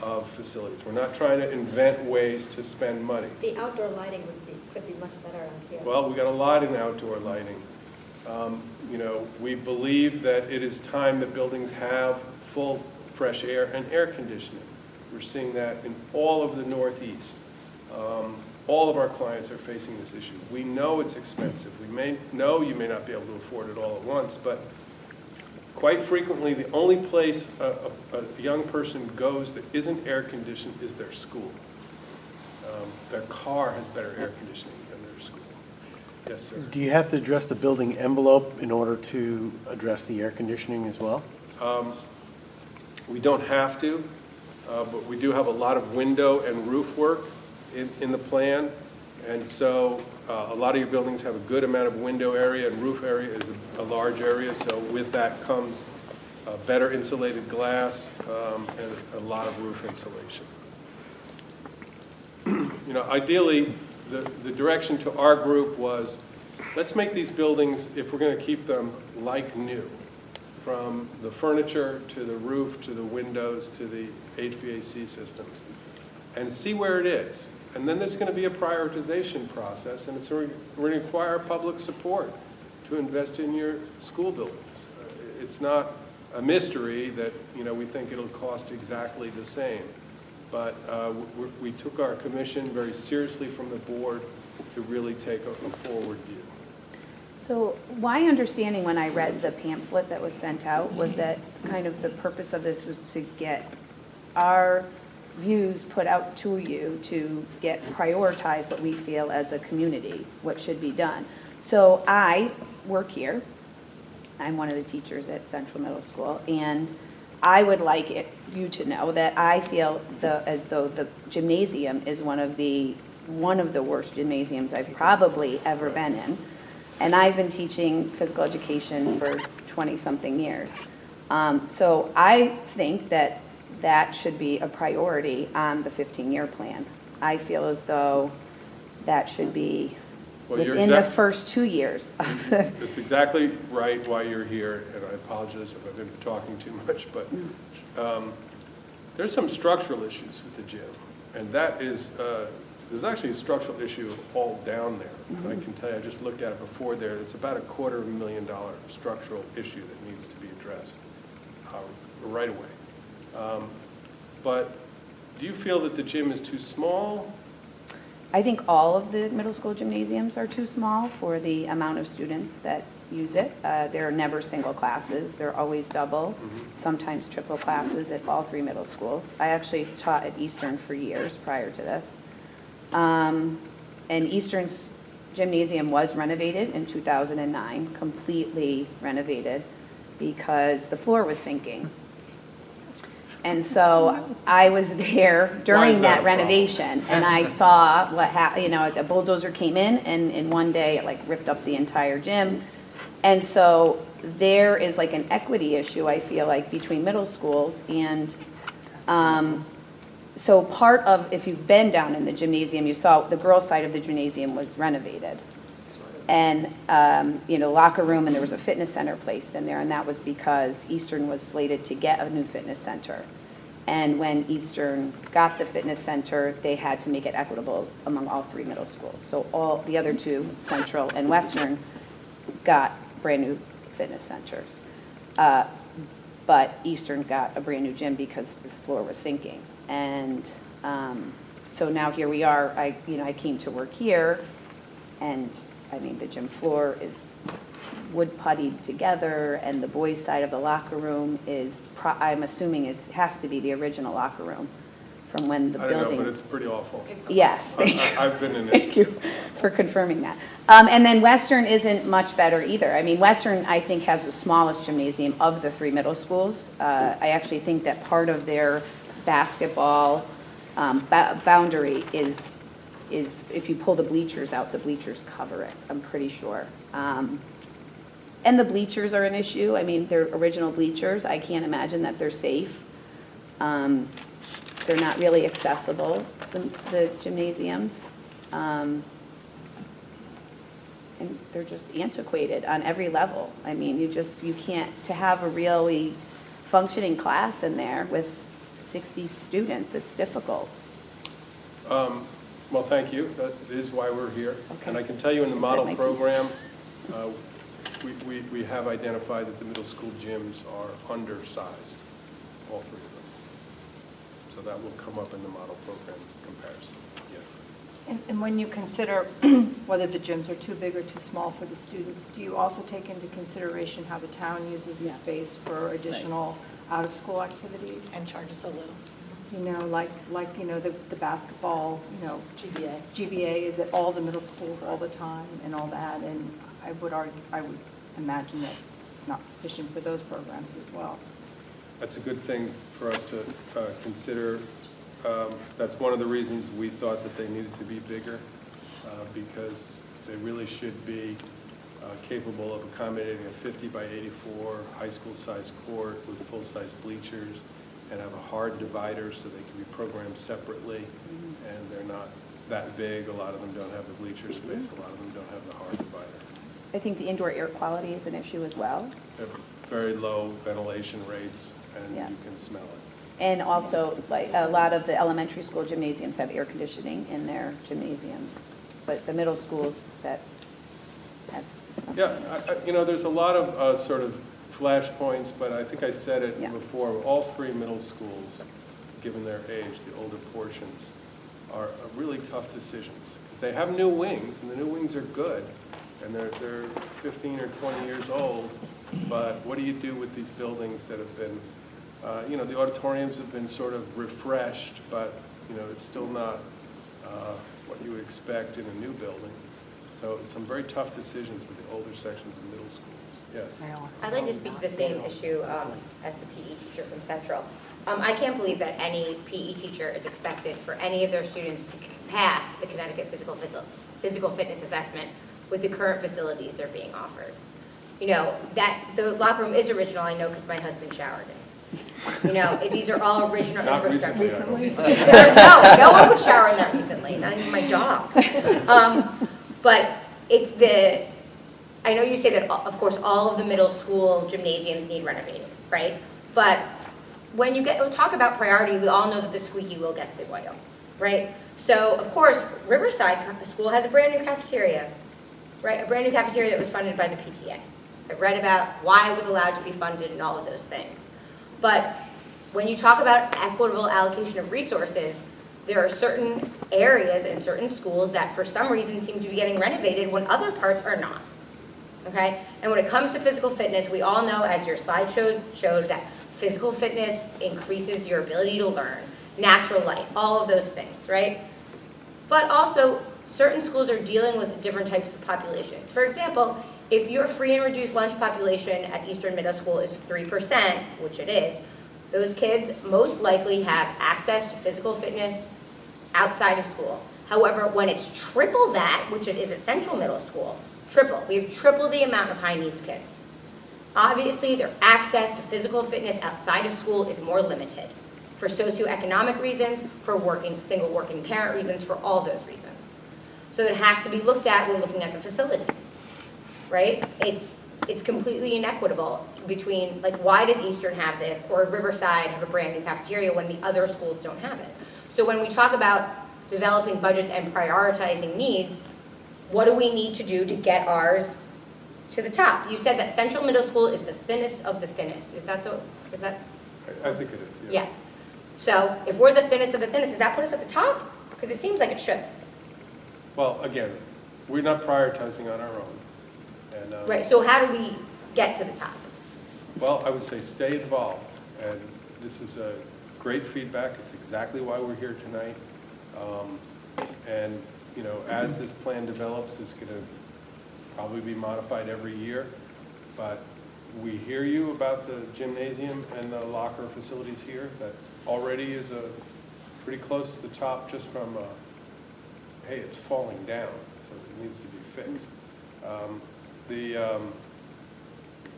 of facilities. We're not trying to invent ways to spend money. the outdoor lighting could be much better out here. Well, we got a lot in outdoor lighting. We believe that it is time that buildings have full fresh air and air conditioning. We're seeing that in all of the Northeast. All of our clients are facing this issue. We know it's expensive. We may know you may not be able to afford it all at once, but quite frequently, the only place a young person goes that isn't air conditioned is their school. Their car has better air conditioning than their school. Yes, sir. Do you have to address the building envelope in order to address the air conditioning as well? We don't have to, but we do have a lot of window and roof work in the plan. And so a lot of your buildings have a good amount of window area, and roof area is a large area. So with that comes better insulated glass and a lot of roof insulation. Ideally, the direction to our group was, let's make these buildings, if we're going to keep them like new, from the furniture to the roof to the windows to the HVAC systems, and see where it is. And then there's going to be a prioritization process, and it's going to require public support to invest in your school buildings. It's not a mystery that, you know, we think it'll cost exactly the same. But we took our commission very seriously from the board to really take a forward view. So my understanding when I read the pamphlet that was sent out was that kind of the purpose of this was to get our views put out to you to get prioritized what we feel as a community, what should be done. So I work here. I'm one of the teachers at Central Middle School, and I would like you to know that I feel as though the gymnasium is one of the worst gymnasiums I've probably ever been in. And I've been teaching physical education for 20-something years. So I think that should be a priority on the 15-year plan. I feel as though that should be within the first 2 years. That's exactly right why you're here, and I apologize if I've been talking too much, but there's some structural issues with the gym, and that is, there's actually a structural issue all down there. And I can tell you, I just looked at it before there, it's about a $250,000 structural issue that needs to be addressed right away. But do you feel that the gym is too small? I think all of the middle school gymnasiums are too small for the amount of students that use it. There are never single classes. They're always double, sometimes triple classes at all 3 middle schools. I actually taught at Eastern for years prior to this. And Eastern's gymnasium was renovated in 2009, completely renovated, because the floor was sinking. And so I was there during that renovation, and I saw what happened. You know, the bulldozer came in, and in one day it like ripped up the entire gym. And so there is like an equity issue, I feel like, between middle schools. And so part of, if you've been down in the gymnasium, you saw the girls' side of the gymnasium was renovated. And, you know, locker room, and there was a fitness center placed in there, and that was because Eastern was slated to get a new fitness center. And when Eastern got the fitness center, they had to make it equitable among all 3 middle schools. So all the other 2, Central and Western, got brand new fitness centers. But Eastern got a brand new gym because this floor was sinking. And so now here we are. I came to work here, and I mean, the gym floor is wood puttied together, and the boys' side of the locker room is, I'm assuming, has to be the original locker room from when the building. I don't know, but it's pretty awful. Yes. I've been in it. Thank you for confirming that. And then Western isn't much better either. I mean, Western, I think, has the smallest gymnasium of the 3 middle schools. I actually think that part of their basketball boundary is if you pull the bleachers out, the bleachers cover it, I'm pretty sure. And the bleachers are an issue. I mean, they're original bleachers. I can't imagine that they're safe. They're not really accessible, the gymnasiums. And they're just antiquated on every level. I mean, you can't, to have a really functioning class in there with 60 students, it's difficult. Well, thank you. That is why we're here. Okay. And I can tell you in the Is model that my program, we have identified that the middle school gyms are undersized, all 3 of them. So that will come up in the model program comparison, yes. And when you consider whether the gyms are too big or too small for the students, do you also take into consideration how the town uses the space for additional out-of-school activities? And charges a little. You know, like you know, the basketball, you know, GBA is at all the middle schools all the time and all that, and I would imagine that it's not sufficient for those programs as well. That's a good thing for us to consider. That's one of the reasons we thought that they needed to be bigger, because they really should be capable of accommodating a 50 by 84 high school size court with full-size bleachers, and have a hard divider so they can be programmed separately, and they're not that big. A lot of them don't have the bleacher space. A lot of them don't have the hard divider. I think the indoor air quality is an issue as well. They have very low ventilation rates, and Yeah. you can smell it. And also, like, a lot of the elementary school gymnasiums have air conditioning in their gymnasiums, but the middle schools that have something. Yeah, there's a lot of sort of flashpoints, but I think I said it Yeah. before. All three middle schools, given their age, the older portions, are really tough decisions. They have new wings, and the new wings are good, and they're 15 or 20 years old, but what do you do with these buildings that have been, the auditoriums have been sort of refreshed, but, it's still not what you would expect in a new building. So some very tough decisions with the older sections of middle schools. Yes? I'd like to speak to the same issue as the PE teacher from Central. I can't believe that any PE teacher is expected for any of their students to pass the Connecticut physical fitness assessment with the current facilities they're being offered. That the locker room is original, I know, because my husband showered in. These are all original Not infrastructure. recently. No one would shower in that recently, not even my dog. But it's I know you say that, of course, all of the middle school gymnasiums need renovating, right? But when you talk about priority, we all know that the squeaky wheel gets the oil, right? So, of course, Riverside School has a brand new cafeteria, right? A brand new cafeteria that was funded by the PTA. I read about why it was allowed to be funded and all of those things. But when you talk about equitable allocation of resources, there are certain areas in certain schools that for some reason seem to be getting renovated when other parts are not, okay? And when it comes to physical fitness, we all know, as your slide shows, that physical fitness increases your ability to learn, natural light, all of those things, right? But also, certain schools are dealing with different types of populations. For example, if your free and reduced lunch population at Eastern Middle School is 3%, which it is, those kids most likely have access to physical fitness outside of school. However, when it's triple that, which it is at Central Middle School, we've tripled the amount of high needs kids. Obviously, their access to physical fitness outside of school is more limited for socioeconomic reasons, for single working parent reasons, for all those reasons. So it has to be looked at when looking at the facilities, right? It's completely inequitable between, like, why does Eastern have this or Riverside have a brand new cafeteria when the other schools don't have it? So when we talk about developing budgets and prioritizing needs, what do we need to do to get ours to the top? You said that Central Middle School is the thinnest of the thinnest. Is that? I think it is, yeah. Yes. So if we're the thinnest of the thinnest, does that put us at the top? Because it seems like it should. Well, again, we're not prioritizing on our own. And, Right, so how do we get to the top? Well, I would say stay involved, and this is a great feedback. It's exactly why we're here tonight. And, as this plan develops, it's going to probably be modified every year. But we hear you about the gymnasium and the locker facilities here. That already is pretty close to the top just from, hey, it's falling down, so it needs to be fixed.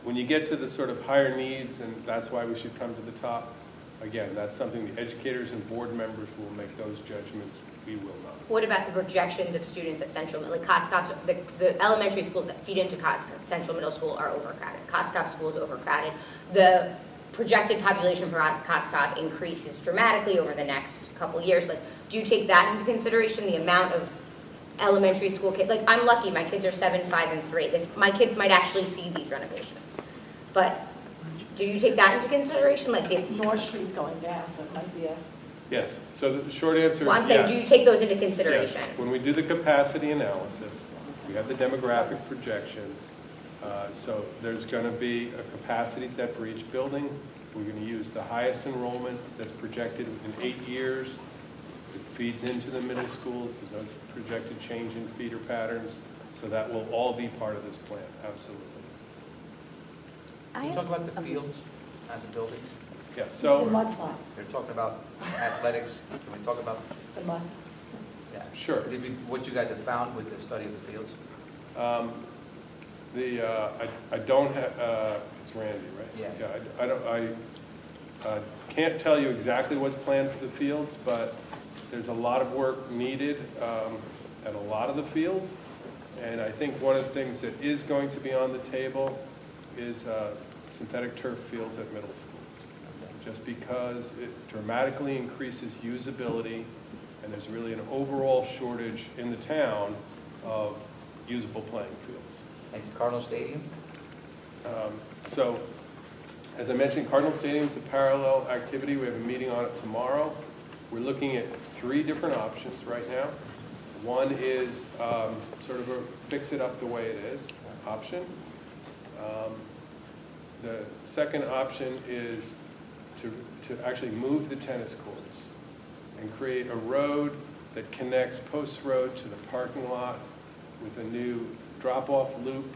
When you get to the sort of higher needs, and that's why we should come to the top, again, that's something the educators and board members will make those judgments. We will not. What about the projections of students at Central, like Cos Cob, the elementary schools that feed into Central Middle School are overcrowded. Cos Cob School is overcrowded. The projected population for Cos Cob increases dramatically over the next couple years. Like, do you take that into consideration, the amount of elementary school kids? Like, I'm lucky, my kids are 7, 5, and 3. My kids might actually see these renovations. But do you take that into consideration? Like, North Street's going down, so it might be a... Yes, so the short answer well, is I'm saying, yes. do you take those into consideration? Yes. When we do the capacity analysis, we have the demographic projections. So there's going to be a capacity set for each building. We're going to use the highest enrollment that's projected in 8 years. It feeds into the middle schools. There's no projected change in feeder patterns. So that will all be part of this plan, absolutely. Can you talk about the fields and the buildings? Yeah, The so, mudslide, They're talking about athletics. Can we talk about, the mud. yeah, sure. what you guys have found with the study of the fields? I don't have, it's Randy, right? Yeah. I can't tell you exactly what's planned for the fields, but There's a lot of work needed at a lot of the fields, and I think one of the things that is going to be on the table is synthetic turf fields at middle schools, just because it dramatically increases usability, and there's really an overall shortage in the town of usable playing fields. Like Cardinal Stadium? So, as I mentioned, Cardinal Stadium is a parallel activity. We have a meeting on it tomorrow. We're looking at 3 different options right now. One is sort of a fix it up the way it is option. The second option is to actually move the tennis courts and create a road that connects Post Road to the parking lot with a new drop-off loop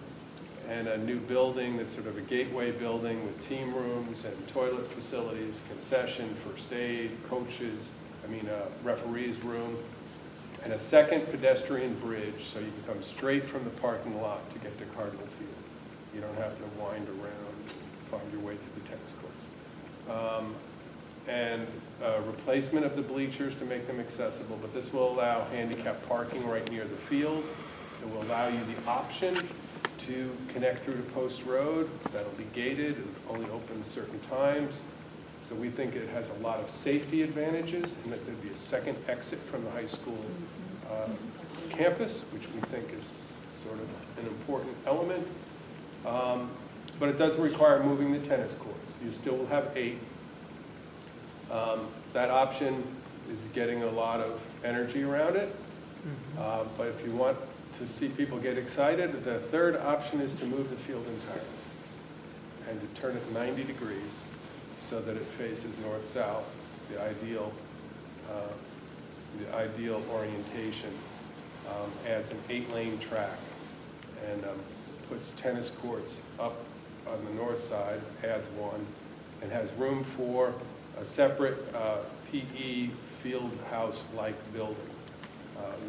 and a new building that's sort of a gateway building with team rooms and toilet facilities, concession, first aid, coaches, referee's room, and a second pedestrian bridge so you can come straight from the parking lot to get to Cardinal Field. You don't have to wind around and find your way through the tennis courts. And replacement of the bleachers to make them accessible, but this will allow handicap parking right near the field. It will allow you the option to connect through to Post Road. That'll be gated, it'll only open certain times. So we think it has a lot of safety advantages, and that there'd be a second exit from the high school campus, which we think is sort of an important element. But it doesn't require moving the tennis courts. You still will have 8. That option is getting a lot of energy around it. But if you want to see people get excited, the third option is to move the field entirely and to turn it 90 degrees so that it faces north-south, the ideal orientation. Adds an 8-lane track and puts tennis courts up on the north side, adds one, and has room for a separate PE field house-like building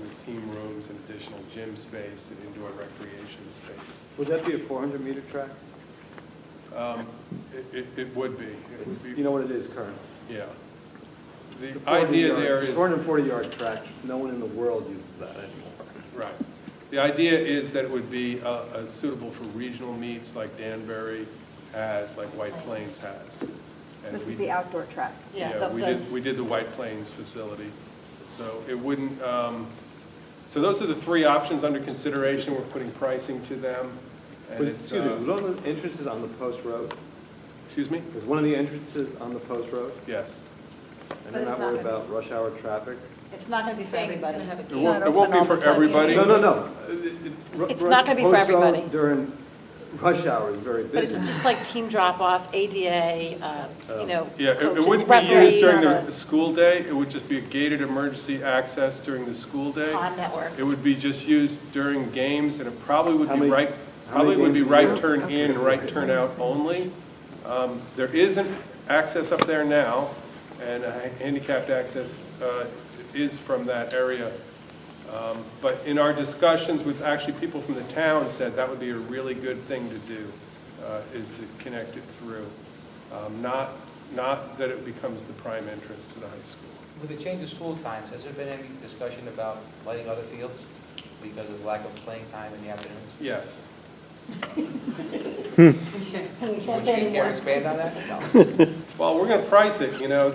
with team rooms and additional gym space and indoor recreation space. Would that be a 400-meter track? It would be. It would be. You know what it is, Colonel? Yeah. The idea there is 440-yard track. No one in the world uses that anymore. right. The idea is that it would be suitable for regional meets like Danbury has, like White Plains has. And This is the outdoor track. Yeah, we did the White Plains facility. So it wouldn't, so those are the 3 options under consideration. We're putting pricing to them. And But, it's, excuse me, was one of the entrances on the post road? excuse me? Was one of the entrances on the post road? Yes. And But they're it's not not worried gonna- about rush hour traffic? It's not going to be for everybody. It won't be for everybody. No. It's not gonna be for Post road everybody. During rush hour is very busy. But it's just like team drop-off, ADA, Yeah, it coaches, wouldn't be used during referees, the school day. It would just be a gated emergency access during the school day. on network. It would be just used during games, and it probably would How be many- right, how probably many would be games a right year? turn in and right turn out only. There isn't access up there now, and handicapped access is from that area. But in our discussions with actually people from the town said that would be a really good thing to do, is to connect it through. Not that it becomes the prime entrance to the high school. With the change of school times, has there been any discussion about lighting other fields because of lack of playing time in the afternoons? Yes. Would you care to expand on that? No. Well, we're going to price it, Yeah.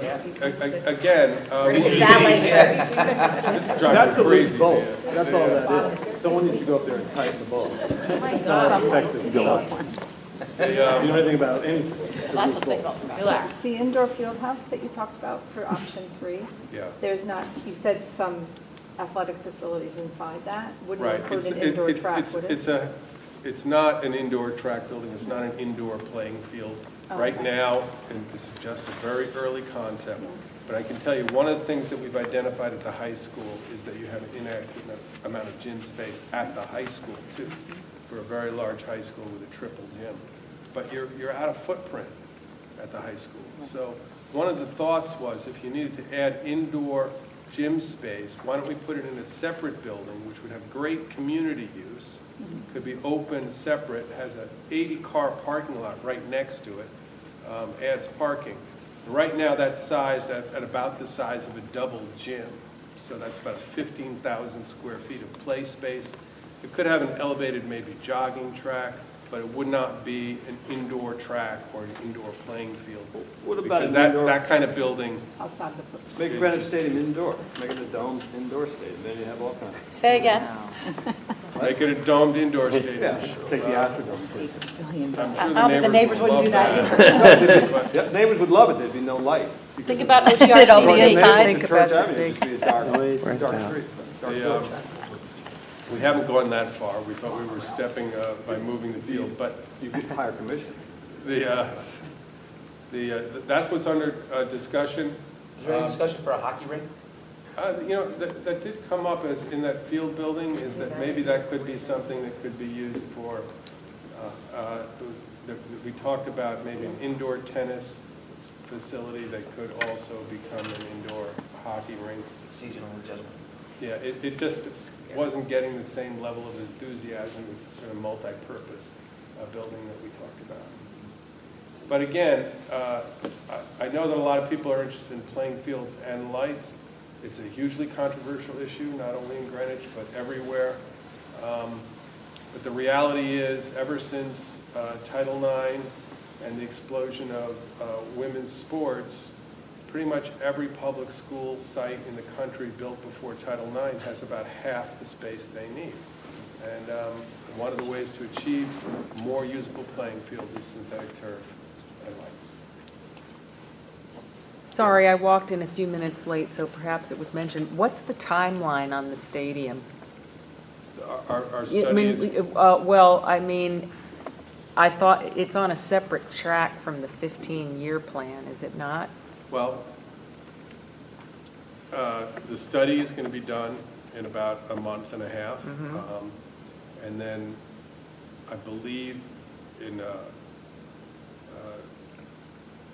Again. Is that like This is That's driving a me loose crazy. bolt. man. That's all that is. Someone needs to go up there and tighten the bolt. It's not an effective shot. You know anything about anything. It's a Lots loose of things bolt. about Relax. The indoor field house that you talked about for option 3, Yeah. there's not, you said some athletic facilities inside that? Wouldn't Right. include an indoor track, would it? It's not an indoor track building, it's not an indoor playing field. Oh, Right okay. now, and this is just a very early concept, but I can tell you, one of the things that we've identified at the high school is that you have an inadequate amount of gym space at the high school too, for a very large high school with a triple gym. But you're out of footprint at the high school. So one of the thoughts was, if you needed to add indoor gym space, why don't we put it in a separate building, which would have great community use, could be open, separate, has an 80-car parking lot right next to it, adds parking. Right now, that's sized at about the size of a double gym. So that's about 15,000 square feet of play space. It could have an elevated maybe jogging track, but it would not be an indoor track or an indoor playing field. What about Because an indoor? that kind of building, Outside the footprint. Make Greenwich Stadium indoor, make it a domed indoor stadium, then you have all kinds of. Say again. make it a domed indoor stadium. Yeah, take the Astrodome. I'm I sure don't think the neighbors would wouldn't do love that But Yep, neighbors would love it, there'd be no light. Think about They'd all OTRCC be inside. sign. Think Church about the Avenue, big- just be a dark, Right dark down. street, dark The, village. we haven't gone that far. We thought we were stepping by moving the field, but You could hire commission. that's what's under discussion. Is there any discussion for a hockey rink? You know, that did come up as in that field building, is that maybe that could be something that could be used for, we talked about maybe an indoor tennis facility that could also become an indoor hockey rink. Seasonal adjustment. Yeah, it just wasn't getting the same level of enthusiasm as the sort of multi-purpose building that we talked about. But again, I know that a lot of people are interested in playing fields and lights. It's a hugely controversial issue, not only in Greenwich, but everywhere. But the reality is, ever since Title IX and the explosion of women's sports, pretty much every public school site in the country built before Title IX has about half the space they need. And one of the ways to achieve more usable playing field is synthetic turf and lights. Sorry, I walked in a few minutes late, so perhaps it was mentioned. What's the timeline on the stadium? Our I study mean, is, well, I mean, I thought it's on a separate track from the 15-year plan, is it not? well, the study is going to be done in about a month and a half. And then I believe in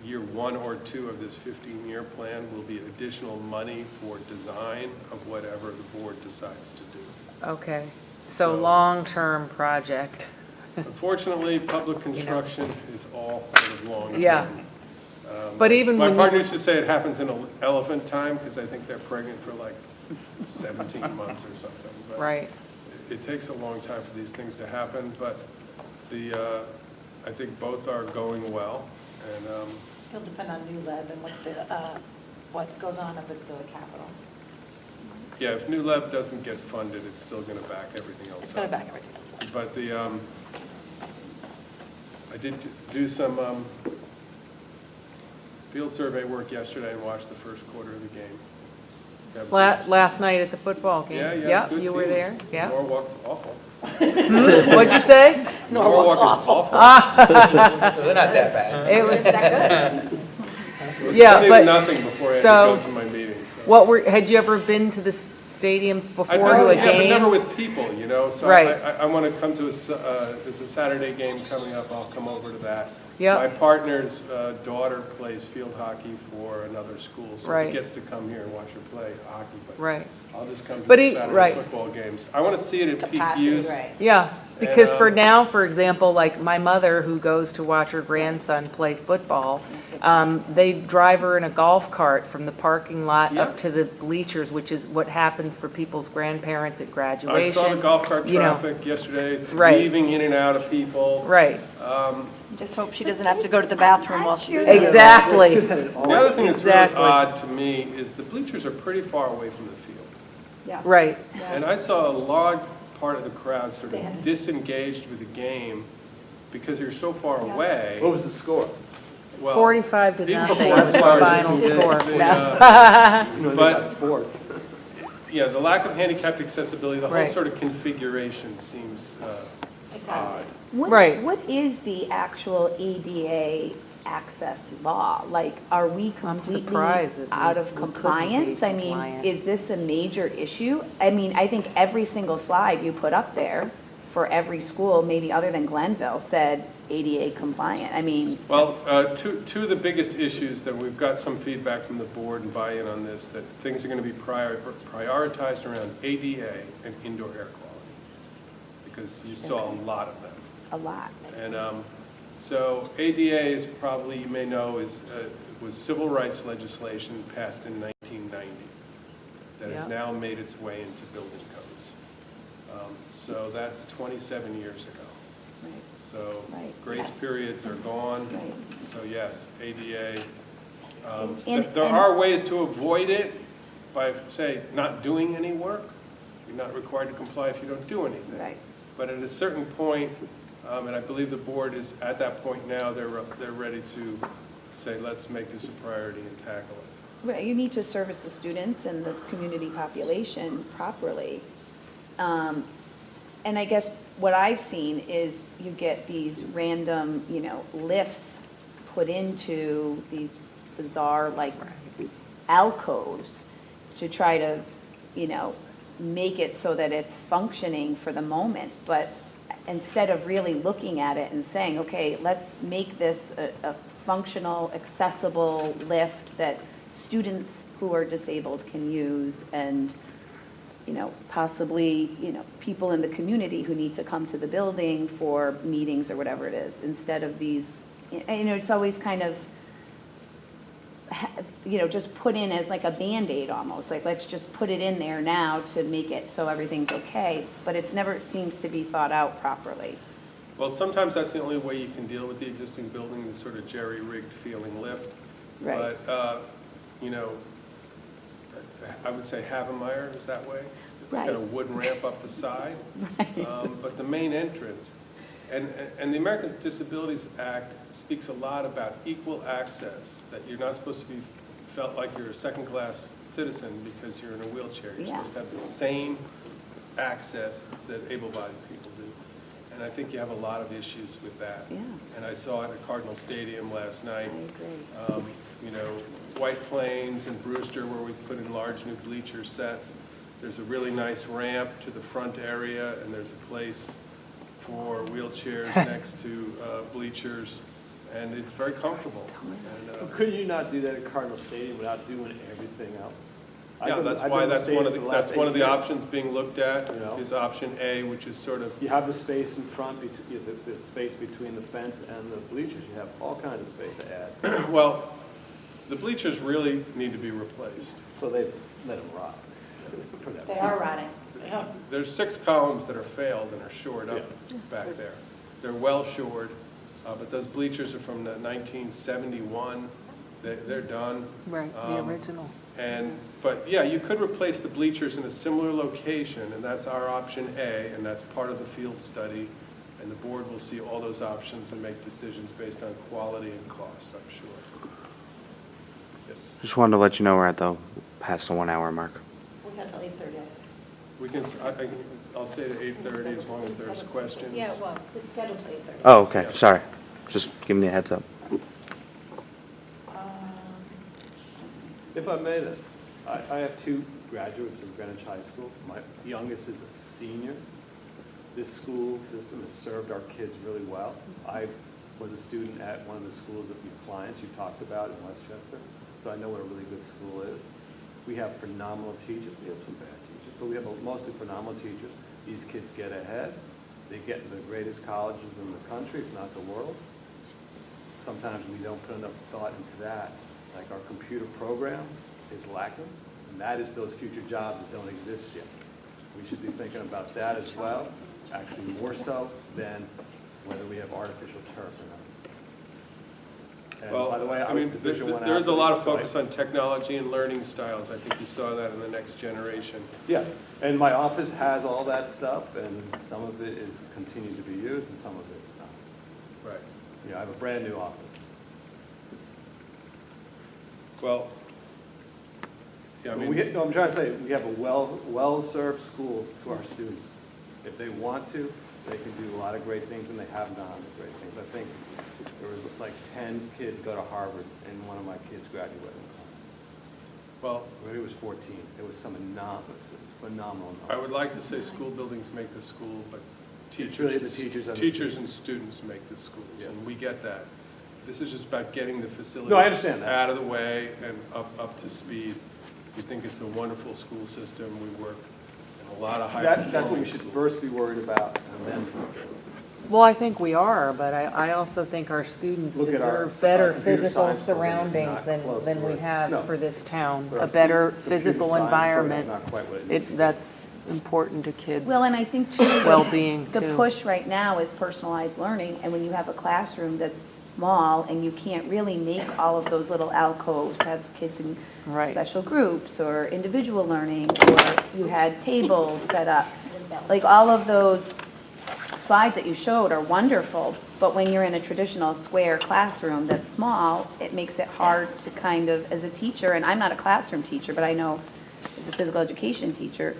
year 1 or 2 of this 15-year plan will be additional money for design of whatever the board decides to do. Okay, so So- long-term project. Unfortunately, public construction is all sort of long-term. Yeah. But even My when partner you, used to say it happens in elephant time, because I think they're pregnant for like 17 months or something. But right, it takes a long time for these things to happen, but I think both are going well, and It'll depend on New Leb and what goes on up at the Capitol. yeah, if New Leb doesn't get funded, it's still going to back everything else It's going up. to back everything else up. But I did do some field survey work yesterday and watched the first quarter of the game. Yeah, last night at the football game. Yeah, good You were team. there, yeah. Norwalk's awful. What'd you say? Norwalk's is awful. So they're not that bad. It was that good. It was Yeah, 20 to but- nothing before I had so- to go to my meeting. So. Had you ever been to the stadium before I've to a yeah, but game? never with people, you know, so Right. I want to come to there's a Saturday game coming up, I'll come over to that. Yep. My partner's daughter plays field hockey for another school, so Right. he gets to come here and watch her play hockey, but Right, I'll just come to But the he- Saturday right. football games. I want to see it at peak Capacity, use. right. yeah, because for And, now, for example, like my mother who goes to watch her grandson play football, they drive her in a golf cart from the parking lot Yeah. up to the bleachers, which is what happens for people's grandparents at graduation. I saw the golf cart you know. traffic yesterday, Right. weaving in and out of people. Right, Just hope she doesn't have to go to the bathroom while she's there. exactly. The other thing that's really Exactly. odd to me is the bleachers are pretty far away from the field. Yes. Right. Yeah. And I saw a large part of the crowd sort of Stand. disengaged with the game because you're so far Yes. away. What was the score? Well, 45 to even nothing before it is the started, final score. the, You know, But- about sports. yeah, the lack of handicapped accessibility, the whole Right. sort of configuration seems odd. Right. What is the actual ADA access law? Like, are we completely surprised that out we of couldn't be compliance? I mean, compliant. is this a major issue? I mean, I think every single slide you put up there for every school, maybe other than Glenville, said ADA compliant. I mean, Well, two of the biggest issues that we've got some feedback from the board and buy-in on this, that things are going to be prioritized around ADA and indoor air quality, because you saw a lot of them. a lot. And so ADA is probably, you may know, was civil rights legislation passed in 1990 that is Yeah. now made its way into building codes. So that's 27 years ago. Right. So Right, grace yes. periods are gone. Right. So yes, ADA. And- There and- are ways to avoid it by, say, not doing any work. You're not required to comply if you don't do anything. Right. But at a certain point, and I believe the board is at that point now, they're ready to say, let's make this a priority and tackle it. Right, you need to service the students and the community population properly. And I guess what I've seen is you get these random, lifts put into these bizarre, like, alcoves to try to, make it so that it's functioning for the moment. But instead of really looking at it and saying, okay, let's make this a functional, accessible lift that students who are disabled can use, and possibly, people in the community who need to come to the building for meetings or whatever it is, instead of these, it's always kind of, just put in as like a Band-Aid almost, like, let's just put it in there now to make it so everything's okay, but it's never seems to be thought out properly. Well, sometimes that's the only way you can deal with the existing building, this sort of jerry-rigged feeling lift. Right. But, I would say Havemeyer is that way. It's got a Right. wooden ramp up the side. Right. But the main entrance, and the Americans with Disabilities Act speaks a lot about equal access, that you're not supposed to be felt like you're a second-class citizen because you're in a wheelchair. You're Yeah. supposed to have the same access that able-bodied people do. And I think you have a lot of issues with that. Yeah. And I saw it at Cardinal Stadium last night. I agree. White Plains and Brewster, where we put in large new bleacher sets. There's a really nice ramp to the front area, and there's a place for wheelchairs next to bleachers, and it's very comfortable. And, Could you not do that at Cardinal Stadium without doing everything else? yeah, that's I've why been to that's one of stadium for the, last that's one of the 8 years. options being looked at, You know? is option A, which is sort of, You have the space in front, the space between the fence and the bleachers. You have all kinds of space to add. well, the bleachers really need to be replaced. So they let them rot. for that. They are rotting. Yeah. There's 6 columns that are failed and are shored up back there. They're well shored, but those bleachers are from the 1971. They're done. Right, the original. But yeah, you could replace the bleachers in a similar location, and that's our option A, and that's part of the field study. And the board will see all those options and make decisions based on quality and cost, I'm sure. Yes. Just wanted to let you know we're at the past the 1 hour mark. We got till 8:30. We can, I'll stay at 8:30 as long as there's questions. Yeah, it was. It's scheduled till 8:30. Oh, okay, sorry. Just giving you a heads up. If I may then, I have 2 graduates of Greenwich High School. My youngest is a senior. This school system has served our kids really well. I was a student at one of the schools that you clients you talked about in Westchester, so I know what a really good school is. We have phenomenal teachers. We have some bad teachers, but we have mostly phenomenal teachers. These kids get ahead. They get into the greatest colleges in the country, if not the world. Sometimes we don't put enough thought into that. Like our computer program is lacking, and that is those future jobs that don't exist yet. We should be thinking about that as well, actually more so than whether we have artificial turf or not. And Well, by the way, I mean, Division I there is a lot of athlete, focus on technology and learning styles. I think you saw that in the next generation. Yeah, and my office has all that stuff, and some of it is continues to be used, and some of it's not. Right. You know, I have a brand new office. Well, yeah, I mean, No, I'm trying to say, we have a well-served school to our students. If they want to, they can do a lot of great things, and they have done great things. I think there was like 10 kids go to Harvard, and one of my kids graduated. well, When he was 14, it was some phenomenal. I would like to say school buildings make the school, but really the teachers teachers and the and students make the schools, Yeah. and we get that. This is just about getting the facilities No, I understand that. out of the way and up to speed. We think it's a wonderful school system. We work in a lot of That's what high-performing we should schools. first be worried about, and then. Well, I think we are, but I also think our students Look at our deserve better computer physical science building is surroundings not than close we to it. have No. for this town. But A our better computer physical science program is environment. not quite what it needs to be. That's important to kids' Well, and I think too, well-being the too. push right now is personalized learning, and when you have a classroom that's small and you can't really make all of those little alcoves, have kids in Right. special groups or individual learning, or you had tables set up. Like all of those slides that you showed are wonderful, but when you're in a traditional square classroom that's small, it makes it hard to kind of, as a teacher, and I'm not a classroom teacher, but I know as a physical education teacher,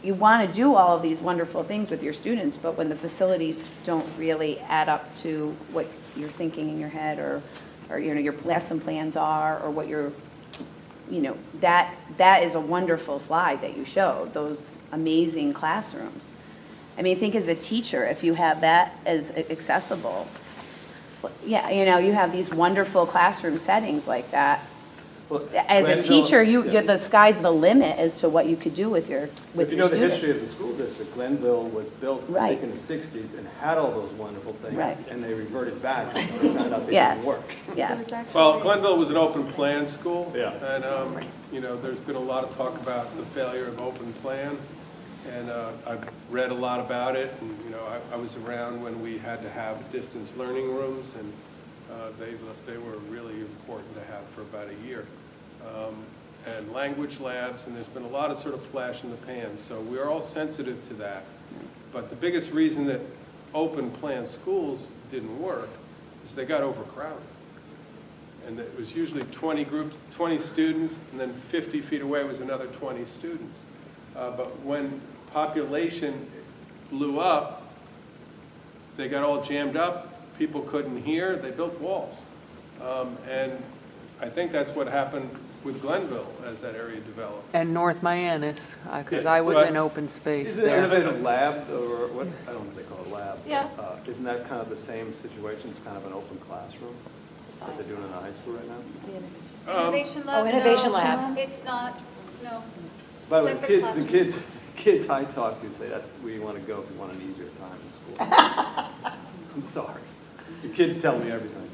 you want to do all of these wonderful things with your students, but when the facilities don't really add up to what you're thinking in your head, or you know, your lesson plans are, or what your, you know, that is a wonderful slide that you showed, those amazing classrooms. I mean, think as a teacher, if you have that as accessible, yeah, you know, you have these wonderful classroom settings like that. Well, As a Glenville- teacher, yeah. the sky's the limit as to what you could do with your If students. you know the history of the school district, Glenville was built, I Right. think, in the 60s and had all those wonderful things. Right. And they reverted back and found out they Yes. didn't work. Yes. Well, Glenville was an open plan school. Yeah. And, you know, there's been a lot of talk about the failure of open plan. And I've read a lot about it, and, you know, I was around when we had to have distance learning rooms, and they were really important to have for about a year. And language labs, and there's been a lot of sort of flash in the pan, so we're all sensitive to that. But the biggest reason that open plan schools didn't work is they got overcrowded. And it was usually 20 groups, 20 students, and then 50 feet away was another 20 students. But when population blew up, they got all jammed up, people couldn't hear, they built walls. And I think that's what happened with Glenville as that area developed. And North Miamis, because Yeah, I was but- in open space Is it there. innovative lab, or what, I don't know what they call it, lab? Yeah. Isn't that kind of the same situation? It's kind of an open classroom that they're doing in the high school right now? Innovation Lab? Innovation No, Lab. It's not, no. By the way, Separate classroom. kids I talk to say that's where you want to go if you want an easier time in school. I'm sorry. The kids tell me everything.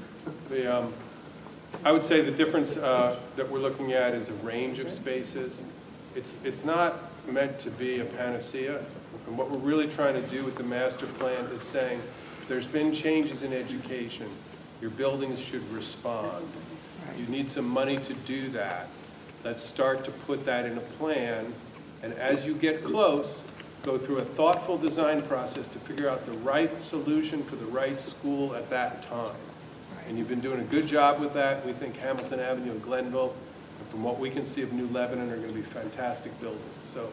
I would say the difference that we're looking at is a range of spaces. It's not meant to be a panacea. And what we're really trying to do with the master plan is saying, there's been changes in education. Your buildings should respond. You need some money to do that. Let's start to put that in a plan. And as you get close, go through a thoughtful design process to figure out the right solution for the right school at that time. And you've been doing a good job with that. We think Hamilton Avenue and Glenville, and from what we can see of New Lebanon, are going to be fantastic buildings. So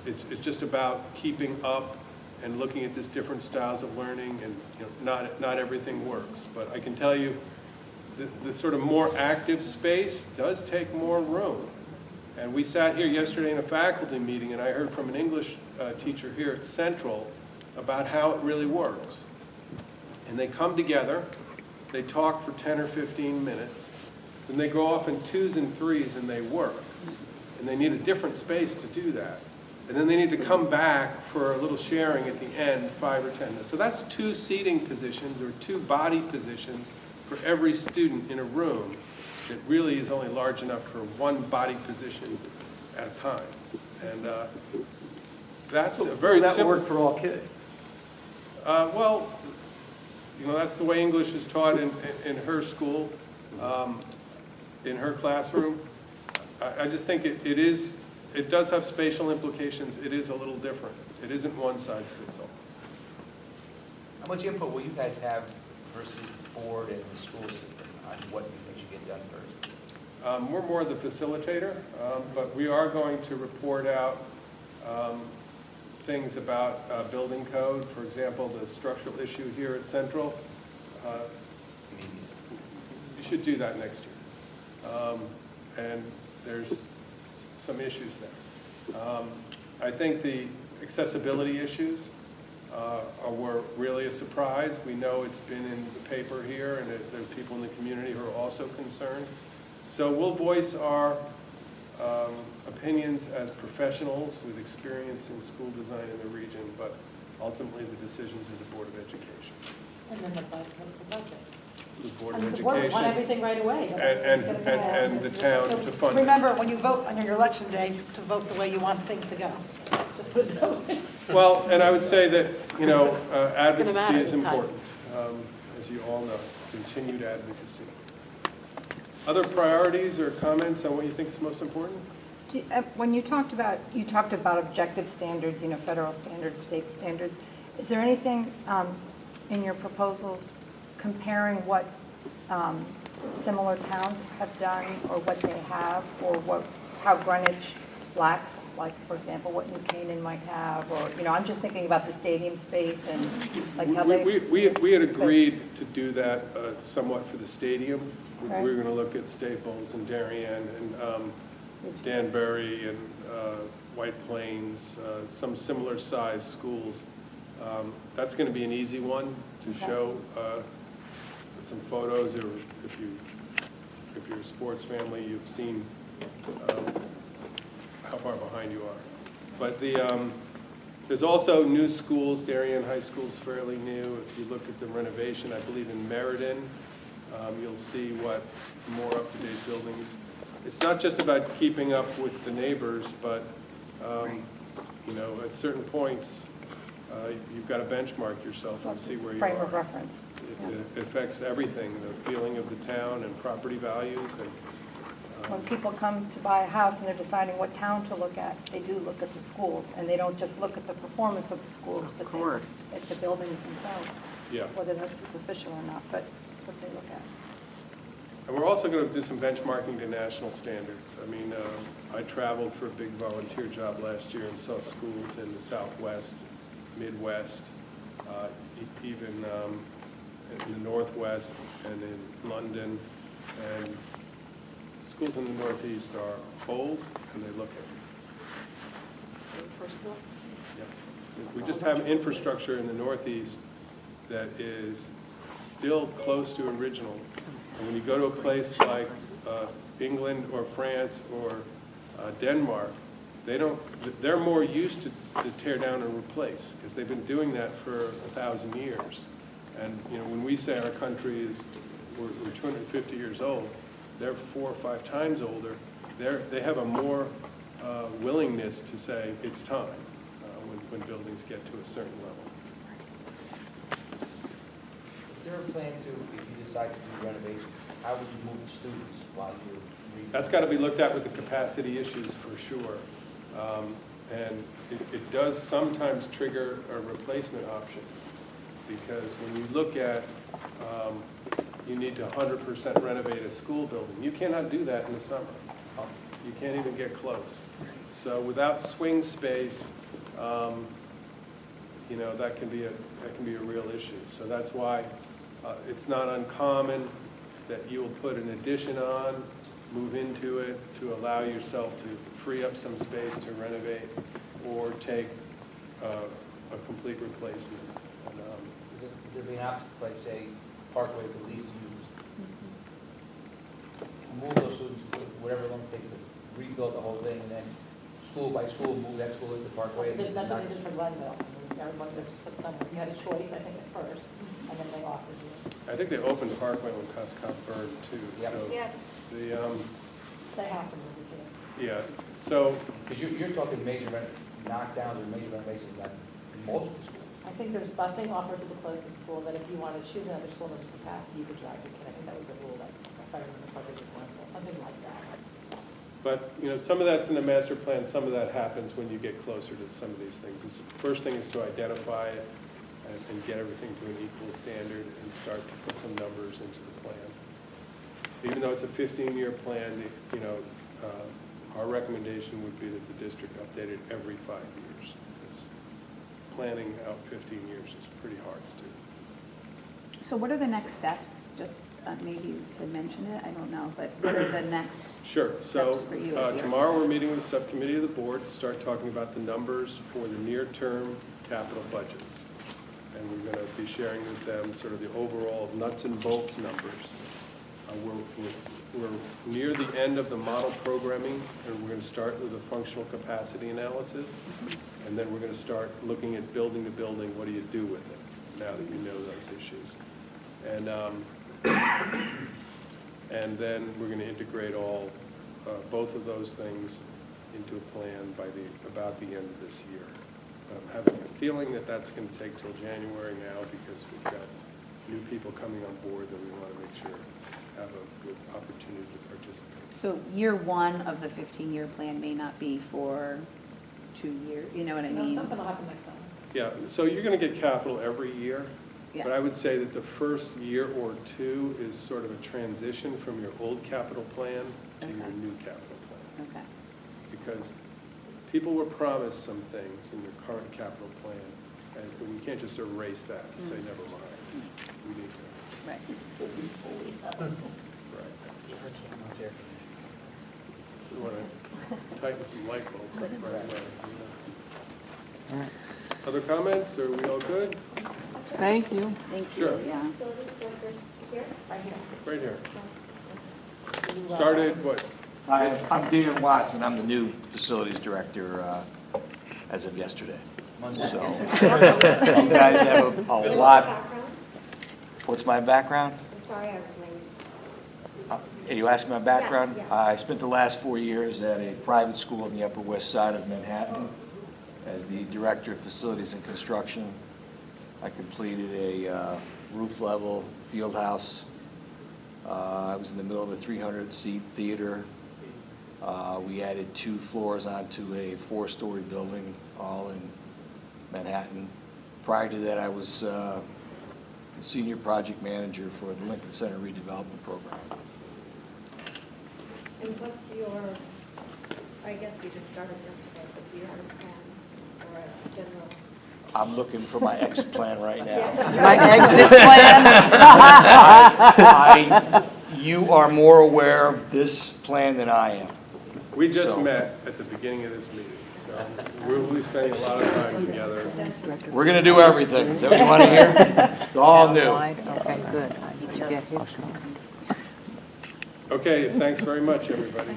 it's just about keeping up and looking at these different styles of learning, and you know, not everything works. But I can tell you, the sort of more active space does take more room. And we sat here yesterday in a faculty meeting, and I heard from an English teacher here at Central about how it really works. And they come together, they talk for 10 or 15 minutes, then they go off in 2s and 3s and they work. And they need a different space to do that. And then they need to come back for a little sharing at the end, 5 or 10 minutes. So that's 2 seating positions or 2 body positions for every student in a room that really is only large enough for 1 body position at a time. And that's a very Will that simple. work for all kids? Well, you know, that's the way English is taught in her school, in her classroom. I just think it does have spatial implications. It is a little different. It isn't one size fits all. How much input will you guys have versus the board and the school system on what you think should get done first? We're more the facilitator, but we are going to report out things about building code. For example, the structural issue here at Central. You should do that next year. And there's some issues there. I think the accessibility issues were really a surprise. We know it's been in the paper here, and there are people in the community who are also concerned. So we'll voice our opinions as professionals with experience in school design in the region, but ultimately the decisions of the Board of Education. And then the budget, the budget. The Board I mean, of the board want Education everything right away. and the town So to fund it. remember, when you vote on your election day, to vote the way you want things to go. Just put it that way. Well, and I would say that, you know, advocacy matter is this time. important, as you all know, continued advocacy. Other priorities or comments on what you think is most important? When you talked about objective standards, you know, federal standards, state standards, is there anything in your proposals comparing what similar towns have done or what they have, or how Greenwich lacks, like, for example, what New Canaan might have, or, you know, I'm just thinking about the stadium space and like how they... We had agreed to do that somewhat for the stadium. Right. We were going to look at Staples and Darien and Danbury and White Plains, some similar sized schools. That's going to be an easy one to Okay. show some photos, or if you're a sports family, you've seen how far behind you are. But there's also new schools. Darien High School is fairly new. If you look at the renovation, I believe in Meriden, you'll see what more up-to-date buildings. It's not just about keeping up with the neighbors, but you know, at certain points, you've got to benchmark yourself and see where you are. Frame of reference. It affects everything, the feeling of the town and property values. And When people come to buy a house and they're deciding what town to look at, they do look at the schools, and they don't just look at the performance of the schools, but they look at the buildings themselves, yeah. whether that's superficial or not, but that's what they look at. And we're also going to do some benchmarking to national standards. I mean, I traveled for a big volunteer job last year and saw schools in the Southwest, Midwest, even in the Northwest and in London. And schools in the Northeast are old and they look it. First school? Yep. We just have infrastructure in the Northeast that is still close to original. And when you go to a place like England or France or Denmark, they're more used to tear down and replace, because they've been doing that for 1,000 years. And you know, when we say our country is, we're 250 years old, they're 4 or 5 times older. They have a more willingness to say it's time when buildings get to a certain level. Is there a plan to, if you decide to do renovations, how would you move the students while you're rebuilding? That's got to be looked at with the capacity issues for sure. And it does sometimes trigger replacement options, because when you look at, you need to 100% renovate a school building. You cannot do that in the summer. You can't even get close. So without swing space, you know, that can be a real issue. So that's why it's not uncommon that you will put an addition on, move into it to allow yourself to free up some space to renovate, or take a complete replacement. And, Is there be an option, like say, Parkway is the least used? Move those students, whatever long it takes to rebuild the whole thing, and then school by school, move that school into Parkway. That's what they did for Glenville. Everyone just put some, you had a choice, I think, at first, and then they offered you. I think they opened Parkway when Cos Cob burned too. Yep. So Yes. They have to move it there. yeah. So Because you're talking major knockdowns or major renovations on multiple schools. I think there's busing offered to the closest school, that if you wanted to choose another school, there's capacity, you could drive your kid. I think that was the rule, like, if I remember correctly, something like that. But, you know, some of that's in the master plan, some of that happens when you get closer to some of these things. The first thing is to identify it and get everything to an equal standard and start to put some numbers into the plan. Even though it's a 15-year plan, you know, our recommendation would be that the district update it every 5 years. Because planning out 15 years is pretty hard to do. So what are the next steps? Just maybe to mention it, I don't know, but what are the next? Sure. So Steps for you as your- tomorrow we're meeting with the subcommittee of the board to start talking about the numbers for the near-term capital budgets. And we're going to be sharing with them sort of the overall nuts and bolts numbers. We're near the end of the model programming, and we're going to start with a functional capacity analysis, and then we're going to start looking at building the building. What do you do with it now that you know those issues? And then we're going to integrate both of those things into a plan by about the end of this year. I'm having a feeling that that's going to take till January now because we've got new people coming on board that we want to make sure have a good opportunity to participate. So year one of the 15-year plan may not be for 2 years, you know what I No, mean? something will happen next summer. Yeah, so you're going to get capital every year, Yeah. but I would say that the first year or two is sort of a transition from your old capital plan to your Okay. new capital plan. Okay. Because people were promised some things in your current capital plan, and we can't just erase that and say, never mind. We need to. Right. Right. We want to tighten some light bulbs up right away. you know. Other comments? Are we all good? Thank you. Thank Sure. you, yeah. Right here. Started, what? Hi, I'm Dan Watson. I'm the new facilities director as of yesterday. So you guys have a lot. What's my background? Sorry, I was late. You asked my background? Yes, yes. I spent the last 4 years at a private school on the Upper West Side of Manhattan as the director of facilities and construction. I completed a roof level field house. I was in the middle of a 300-seat theater. We added 2 floors onto a 4-story building, all in Manhattan. Prior to that, I was senior project manager for the Lincoln Center redevelopment program. And what's your, I guess you just started yesterday, but do you have a plan or a general? I'm looking for my exit plan right now. My exit plan? You are more aware of this plan than I am. We just So- met at the beginning of this meeting, so we'll be spending a lot of time together. We're going to do everything. Is that what you want to hear? It's all new. Okay, good. Did you get his? Okay, thanks very much, everybody.